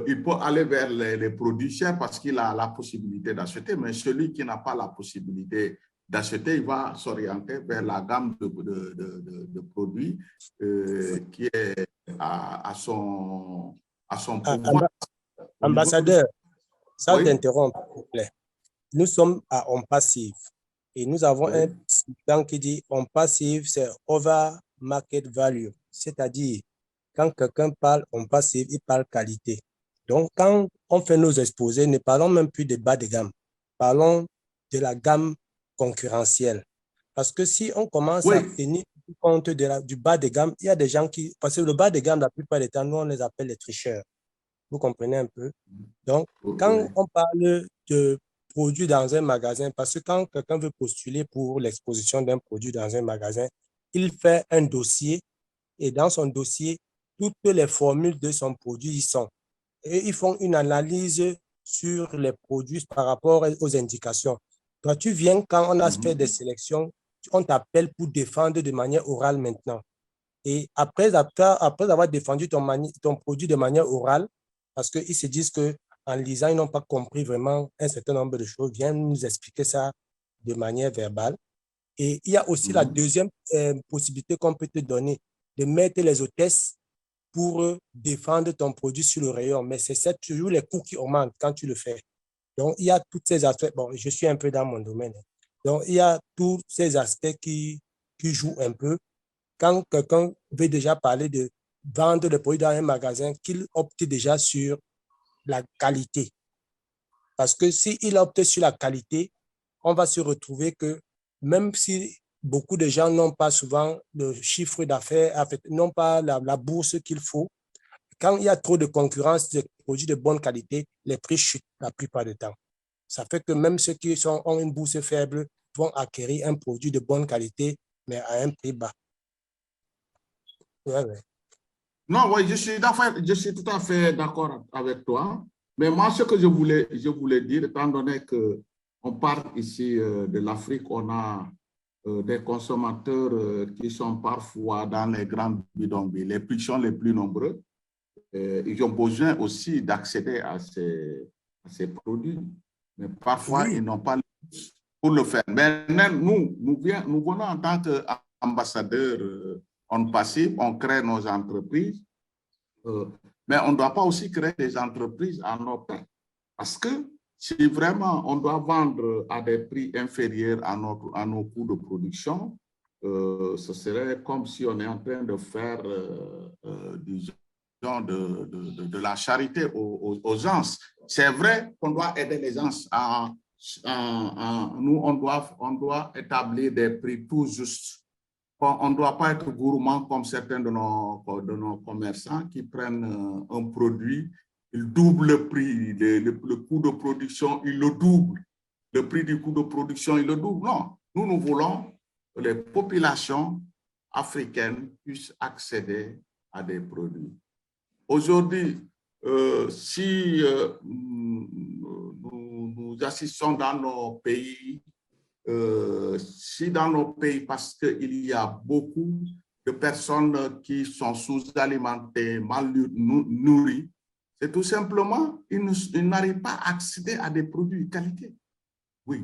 il peut aller vers les produits chers parce qu'il a la possibilité d'acheter, mais celui qui n'a pas la possibilité d'acheter, il va s'orienter vers la gamme de produits qui est à son pouvoir. Ambassadeur, sans Oui. t'interrompre, s'il vous plaît. Nous sommes à on passive et nous avons un slogan qui dit on passive, c'est over market value. C'est-à-dire, quand quelqu'un parle on passive, il parle qualité. Donc, quand on fait nos exposés, ne parlons même plus de bas de gamme. Parlons de la gamme concurrentielle. Parce que si on commence à tenir compte du bas de gamme, il y a des gens qui... Parce que le bas de gamme, la plupart du temps, nous, on les appelle les tricheurs. Vous comprenez un peu? Donc, quand on parle de produits dans un magasin, parce que quand quelqu'un veut postuler pour l'exposition d'un produit dans un magasin, il fait un dossier et dans son dossier, toutes les formules de son produit y sont. Et ils font une analyse sur les produits par rapport aux indications. Toi, tu viens, quand on a fait des sélections, on t'appelle pour défendre de manière orale maintenant. Et après avoir défendu ton produit de manière orale, parce qu'ils se disent qu'en lisant, ils n'ont pas compris vraiment un certain nombre de choses, viens nous expliquer ça de manière verbale. Et il y a aussi la deuxième possibilité qu'on peut te donner, de mettre les hôtesses pour défendre ton produit sur le rayon. Mais c'est toujours les coûts qui augmentent quand tu le fais. Donc, il y a tous ces aspects. Bon, je suis un peu dans mon domaine. Donc, il y a tous ces aspects qui jouent un peu. Quand quelqu'un veut déjà parler de vendre le produit dans un magasin, qu'il opte déjà sur la qualité. Parce que s'il opte sur la qualité, on va se retrouver que même si beaucoup de gens n'ont pas souvent le chiffre d'affaires, en fait, n'ont pas la bourse qu'il faut, quand il y a trop de concurrence de produits de bonne qualité, les prix chutent la plupart du temps. Ça fait que même ceux qui ont une bourse faible vont acquérir un produit de bonne qualité, mais à un prix bas. Non, oui, je suis tout à fait d'accord avec toi. Mais moi, ce que je voulais dire, étant donné qu'on parle ici de l'Afrique, on a des consommateurs qui sont parfois dans les grandes bidonvilles. Les prix sont les plus nombreux. Ils ont besoin aussi d'accéder à ces produits. Mais parfois, ils n'ont pas le pour le faire. Maintenant, nous venons en tant qu'ambassadeurs on passive, on crée nos entreprises, mais on ne doit pas aussi créer des entreprises à nos pains. Parce que si vraiment on doit vendre à des prix inférieurs à nos coûts de production, ce serait comme si on est en train de faire de la charité aux gens. C'est vrai qu'on doit aider les gens nous, on doit établir des prix tout justes. On ne doit pas être gourmand comme certains de nos commerçants qui prennent un produit, ils doublent le prix, le coût de production, ils le doublent. Le prix du coût de production, ils le doublent. Non, nous voulons que les populations africaines puissent accéder à des produits. Aujourd'hui, si nous assistons dans nos pays, parce qu'il y a beaucoup de personnes qui sont sous-alimentées, mal nourries, c'est tout simplement, ils n'arrivent pas à accéder à des produits de qualité. Oui,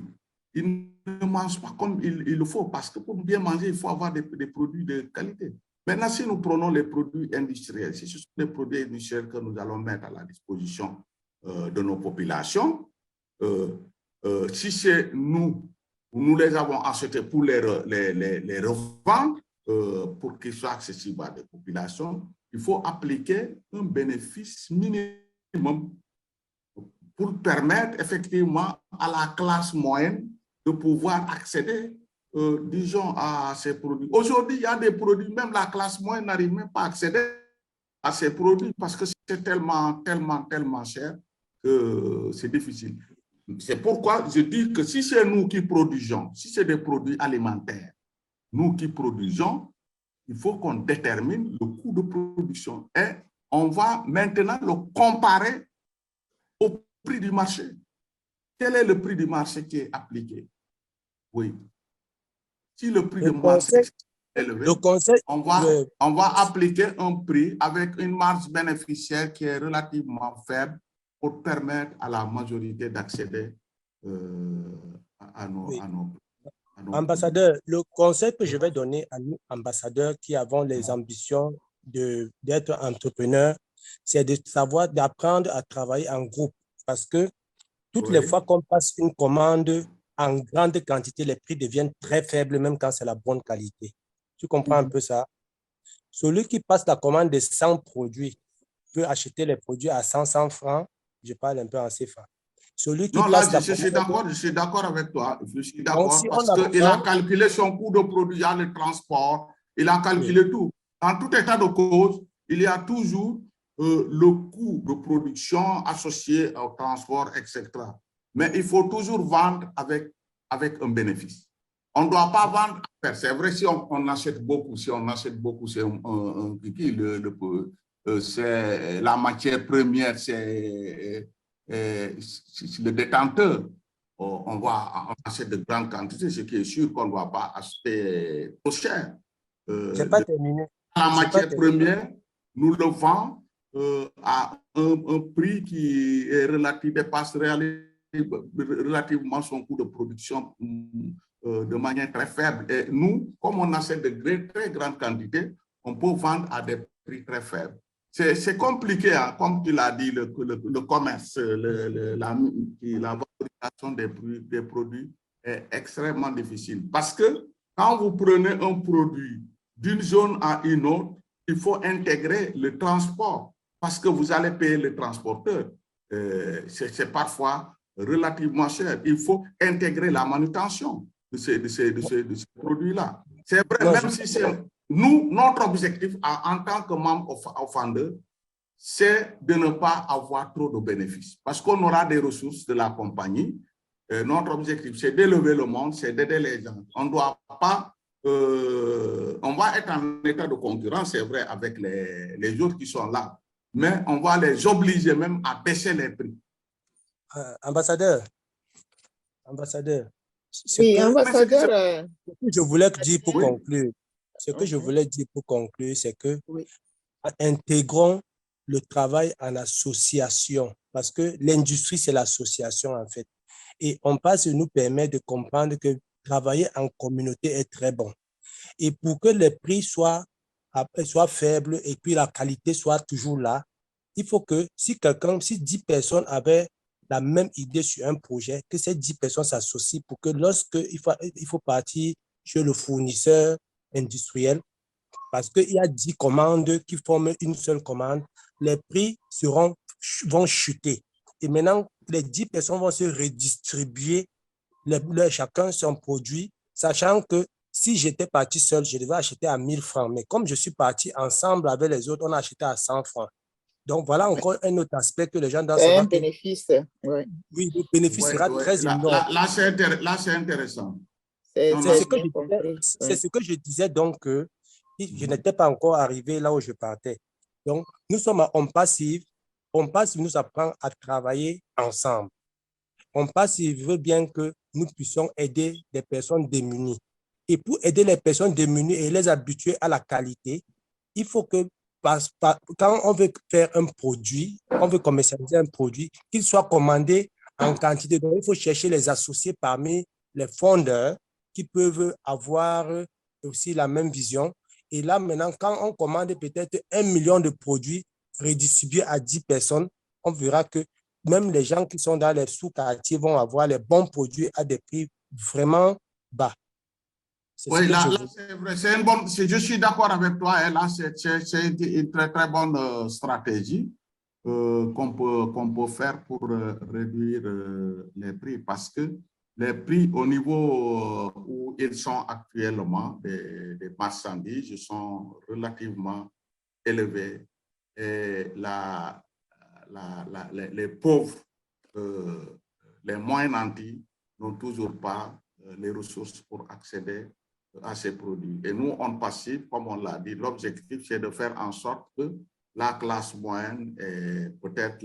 ils ne mangent pas comme il le faut, parce que pour bien manger, il faut avoir des produits de qualité. Maintenant, si nous prenons les produits industriels, si ce sont des produits industriels que nous allons mettre à la disposition de nos populations, si c'est nous les avons achetés pour les revendre, pour qu'ils soient accessibles à des populations, il faut appliquer un bénéfice minimum pour permettre effectivement à la classe moyenne de pouvoir accéder, disons, à ces produits. Aujourd'hui, il y a des produits, même la classe moyenne n'arrive même pas à accéder à ces produits parce que c'est tellement cher que c'est difficile. C'est pourquoi je dis que si c'est nous qui produisons, si c'est des produits alimentaires, nous qui produisons, il faut qu'on détermine le coût de production et on va maintenant le comparer au prix du marché. Quel est le prix du marché qui est appliqué? Oui. Si le prix du marché est élevé, on va appliquer un prix avec une marge bénéficiaire qui est relativement faible pour permettre à la majorité d'accéder à nos prix. Ambassadeur, le conseil que je vais donner à nous, ambassadeurs qui avons les ambitions d'être entrepreneurs, c'est de savoir, d'apprendre à travailler en groupe. Parce que toutes les fois qu'on passe une commande en grande quantité, les prix deviennent très faibles, même quand c'est la bonne qualité. Tu comprends un peu ça? Celui qui passe la commande de 100 produits peut acheter les produits à 100 francs. Je parle un peu en CFA. Celui qui non, là, passe la je suis d'accord avec toi. Je suis Donc, d'accord si parce on qu'il a apprend- calculé son coût de produit, il y a le transport, il a calculé tout. Dans tout état de cause, il y a toujours le coût de production associé au transport, etc. Mais il faut toujours vendre avec un bénéfice. On ne doit pas vendre à perte. C'est vrai, si on achète beaucoup, c'est c'est la matière première, c'est le détenteur. On achète de grandes quantités, ce qui est sûr qu'on ne va pas acheter trop cher. J'ai pas terminé. La matière première, nous le vendons à un prix qui est dépasse relativement son coût de production de manière très faible. Et nous, comme on achète de très grandes quantités, on peut vendre à des prix très faibles. C'est compliqué, hein, comme tu l'as dit, le commerce, la valorisation des produits est extrêmement difficile. Parce que quand vous prenez un produit d'une zone à une autre, il faut intégrer le transport parce que vous allez payer le transporteur. C'est parfois relativement cher. Il faut intégrer la manutention de ces produits-là. C'est vrai, même si c'est nous, notre objectif en tant que membre offender, c'est de ne pas avoir trop de bénéfices parce qu'on aura des ressources de la compagnie. Notre objectif, c'est d'élever le monde, c'est d'aider les gens. On ne doit pas on va être en état de concurrence, c'est vrai, avec les autres qui sont là, mais on va les obliger même à baisser les prix. Ambassadeur, oui, ambassadeur. Ce que je voulais dire pour conclure, c'est que intégrons le travail en association, parce que l'industrie, c'est l'association en fait. Et on passe nous permet de comprendre que travailler en communauté est très bon. Et pour que les prix soient faibles et puis la qualité soit toujours là, il faut que si 10 personnes avaient la même idée sur un projet, que ces 10 personnes s'associent pour que lorsque il faut partir chez le fournisseur industriel, parce qu'il y a 10 commandes qui forment une seule commande, les prix vont chuter. Et maintenant, les 10 personnes vont se redistribuer chacun son produit, sachant que si j'étais parti seul, je devais acheter à 1000 francs. Mais comme je suis parti ensemble avec les autres, on a acheté à 100 francs. Donc, voilà encore un autre aspect que les gens doivent savoir. C'est un bénéfice. Oui, le bénéfice sera très énorme. Là, c'est intéressant. C'est ce que je disais, donc, que je n'étais pas encore arrivé là où je partais. Donc, nous sommes en passive. On passive nous apprend à travailler ensemble. On passive veut bien que nous puissions aider des personnes démunies. Et pour aider les personnes démunies et les habituer à la qualité, il faut que quand on veut faire un produit, on veut commercialiser un produit, qu'il soit commandé en quantité. Donc, il faut chercher les associés parmi les fondeurs qui peuvent avoir aussi la même vision. Et là, maintenant, quand on commande peut-être 1 million de produits redistribués à 10 personnes, on verra que même les gens qui sont dans les sous-quartiers vont avoir les bons produits à des prix vraiment bas. Oui, là c'est vrai. Je suis d'accord avec toi. Hein, là, c'est une très, très bonne stratégie qu'on peut faire pour réduire les prix parce que les prix au niveau où ils sont actuellement des marchandises sont relativement élevés et les pauvres, les moins nantis n'ont toujours pas les ressources pour accéder à ces produits. Et nous, on passive, comme on l'a dit, l'objectif, c'est de faire en sorte que la classe moyenne et peut-être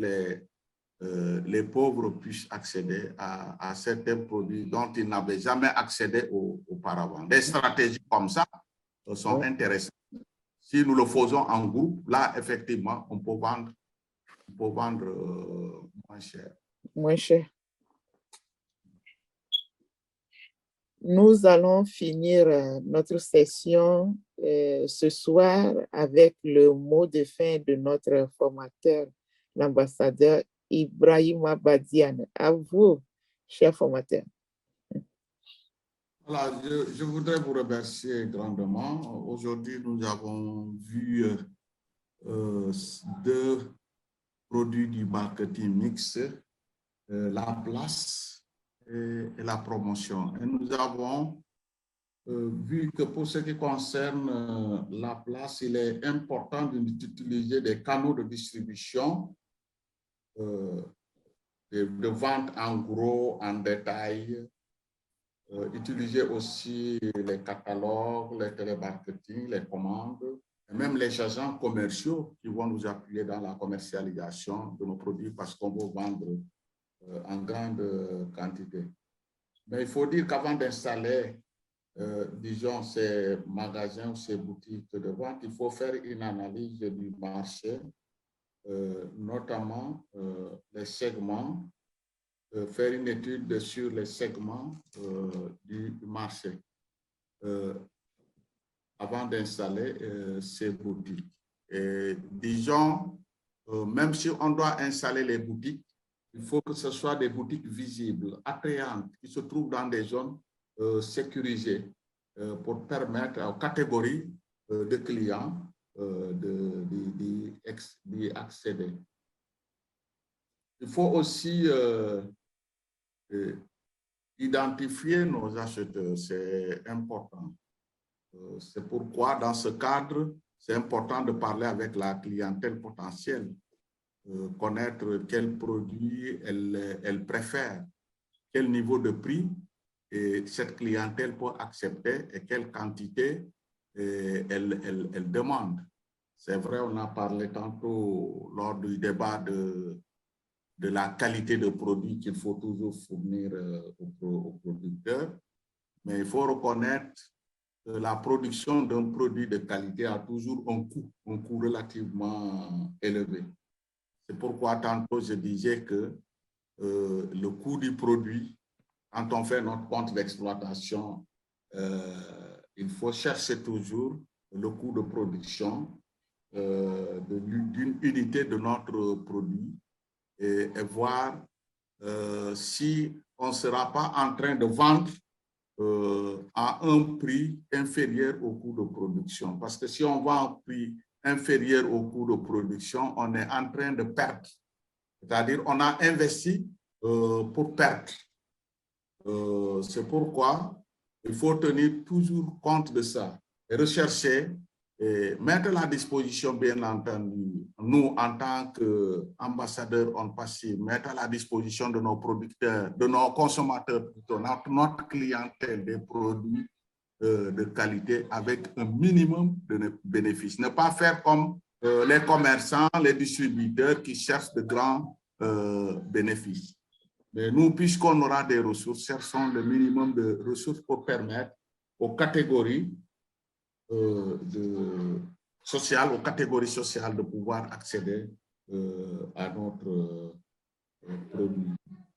les pauvres puissent accéder à certains produits dont ils n'avaient jamais accédé auparavant. Des stratégies comme ça sont intéressantes. Si nous le faisons en groupe, là, effectivement, on peut vendre moins cher. Moins cher. nous allons finir notre session ce soir avec le mot de fin de notre formateur, l'ambassadeur Ibrahima Badiane. À vous, cher formateur. Voilà, je voudrais vous remercier grandement. Aujourd'hui, nous avons vu deux produits du marketing mix, la place et la promotion. Et nous avons vu que pour ce qui concerne la place, il est important d'utiliser des canaux de distribution, de vente en gros, en détail, utiliser aussi les catalogues, les télémarketing, les commandes, et même les agents commerciaux qui vont nous appuyer dans la commercialisation de nos produits parce qu'on veut vendre en grande quantité. Mais il faut dire qu'avant d'installer, disons, ces magasins ou ces boutiques de vente, il faut faire une analyse du marché, notamment les segments, faire une étude sur les segments du marché avant d'installer ces boutiques. Et disons, même si on doit installer les boutiques, il faut que ce soit des boutiques visibles, attrayantes, qui se trouvent dans des zones sécurisées pour permettre aux catégories de clients d'y accéder. Il faut aussi identifier nos acheteurs, c'est important. C'est pourquoi, dans ce cadre, c'est important de parler avec la clientèle potentielle, connaître quels produits elle préfère, quel niveau de prix et cette clientèle peut accepter et quelle quantité elle demande. C'est vrai, on a parlé tantôt lors du débat de la qualité de produit qu'il faut toujours fournir aux producteurs, mais il faut reconnaître que la production d'un produit de qualité a toujours un coût relativement élevé. C'est pourquoi tantôt je disais que le coût du produit, quand on fait notre compte d'exploitation, il faut chercher toujours le coût de production d'une unité de notre produit et voir si on ne sera pas en train de vendre à un prix inférieur au coût de production. Parce que si on vend à un prix inférieur au coût de production, on est en train de perdre. C'est-à-dire on a investi pour perdre. C'est pourquoi il faut tenir toujours compte de ça et rechercher et mettre à la disposition, bien entendu, nous, en tant qu'ambassadeurs on passive, mettre à la disposition de nos producteurs, de nos consommateurs, plutôt, notre clientèle des produits de qualité avec un minimum de bénéfices. Ne pas faire comme les commerçants, les distributeurs qui cherchent de grands bénéfices. Mais nous, puisqu'on aura des ressources, cherchons le minimum de ressources pour permettre aux catégories aux catégories sociales de pouvoir accéder à notre produit.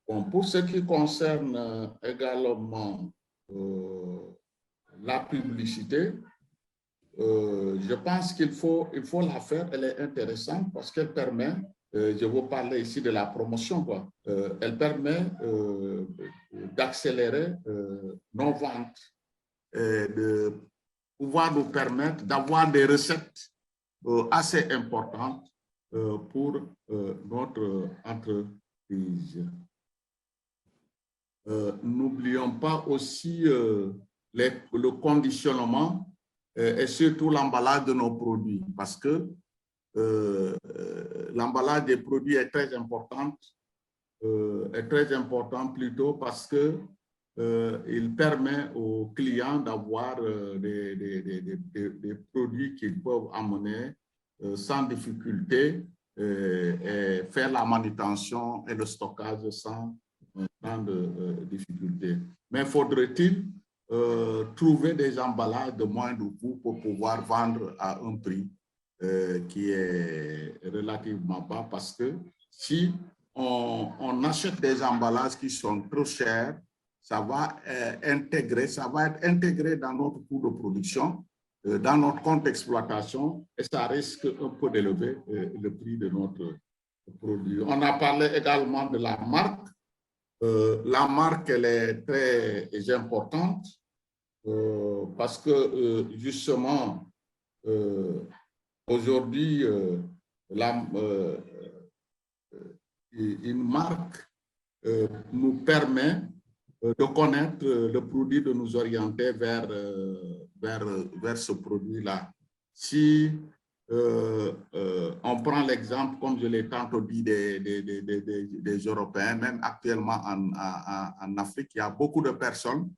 Bon, pour ce qui concerne également la publicité, je pense qu'il faut la faire, elle est intéressante parce qu'elle permet, je vous parlais ici de la promotion, quoi. Elle permet d'accélérer nos ventes, de pouvoir nous permettre d'avoir des recettes assez importantes pour notre entreprise. N'oublions pas aussi le conditionnement et surtout l'emballage de nos produits, parce que l'emballage des produits est très important plutôt parce que il permet aux clients d'avoir des produits qu'ils peuvent amener sans difficulté et faire la manutention et le stockage sans grande difficulté. Mais faudrait-il trouver des emballages de moindre coût pour pouvoir vendre à un prix qui est relativement bas, parce que si on achète des emballages qui sont trop chers, ça va être intégré dans notre coût de production, dans notre compte d'exploitation, et ça risque un peu d'élever le prix de notre produit. On a parlé également de la marque. La marque, elle est très importante parce que justement, aujourd'hui, une marque nous permet de connaître le produit, de nous orienter vers ce produit-là. Si on prend l'exemple, comme je l'ai tantôt dit, des Européens, même actuellement en Afrique, il y a beaucoup de personnes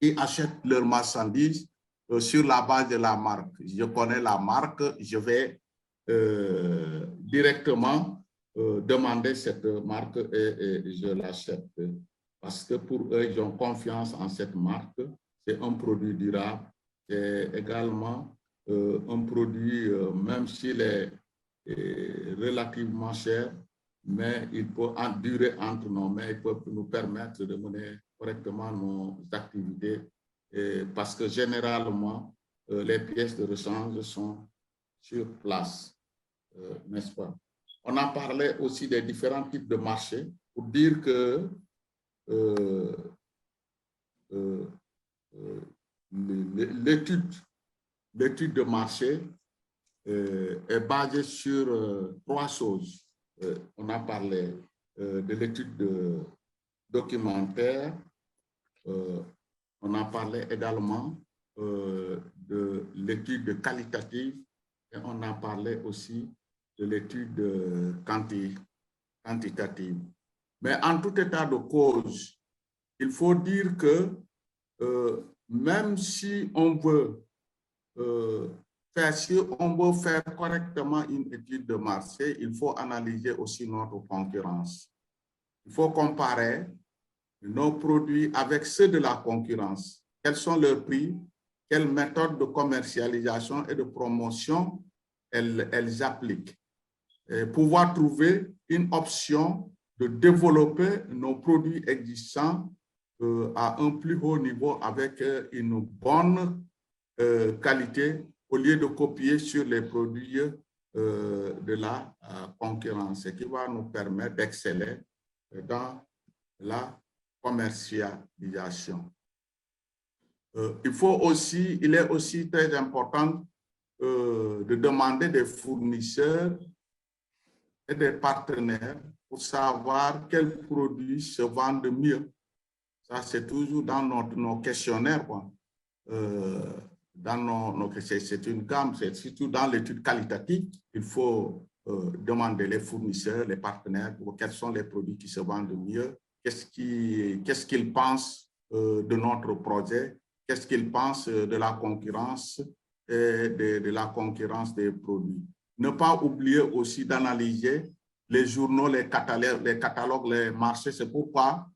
qui achètent leurs marchandises sur la base de la marque. Je connais la marque, je vais directement demander cette marque et je l'achète. Parce que pour eux, ils ont confiance en cette marque. C'est un produit durable. C'est également un produit, même s'il est relativement cher, mais il peut durer entre nos mains, il peut nous permettre de mener correctement nos activités. Parce que généralement, les pièces de rechange sont sur place, n'est-ce pas? On a parlé aussi des différents types de marchés pour dire que l'étude de marché est basée sur trois choses. On a parlé de l'étude documentaire, on a parlé également de l'étude qualitative et on a parlé aussi de l'étude quantitative. Mais en tout état de cause, il faut dire que même si on veut faire correctement une étude de marché, il faut analyser aussi notre concurrence. Il faut comparer nos produits avec ceux de la concurrence. Quels sont leurs prix? Quelles méthodes de commercialisation et de promotion elles appliquent? Et pouvoir trouver une option de développer nos produits existants à un plus haut niveau avec une bonne qualité au lieu de copier sur les produits de la concurrence, ce qui va nous permettre d'exceller dans la commercialisation. Il est aussi très important de demander des fournisseurs et des partenaires pour savoir quels produits se vendent mieux. Ça, c'est toujours dans nos questionnaires, quoi. C'est une gamme, c'est surtout dans l'étude qualitative, il faut demander les fournisseurs, les partenaires, pour quels sont les produits qui se vendent mieux, qu'est-ce qu'ils pensent de notre projet, qu'est-ce qu'ils pensent de la concurrence et de la concurrence des produits. Ne pas oublier aussi d'analyser les journaux, les catalogues, les marchés. C'est pourquoi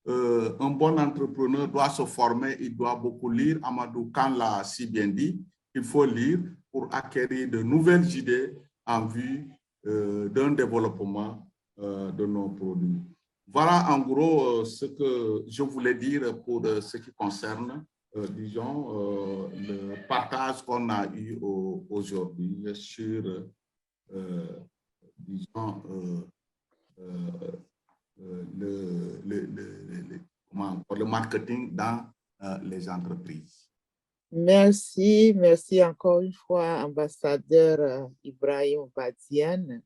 un bon entrepreneur doit se former, il doit beaucoup lire. Amadou Khan l'a si bien dit, il faut lire pour acquérir de nouvelles idées en vue d'un développement de nos produits. Voilà en gros ce que je voulais dire pour ce qui concerne, disons, le partage qu'on a eu aujourd'hui sur, disons, le marketing dans les entreprises. Merci encore une fois, ambassadeur Ibrahim Badiane.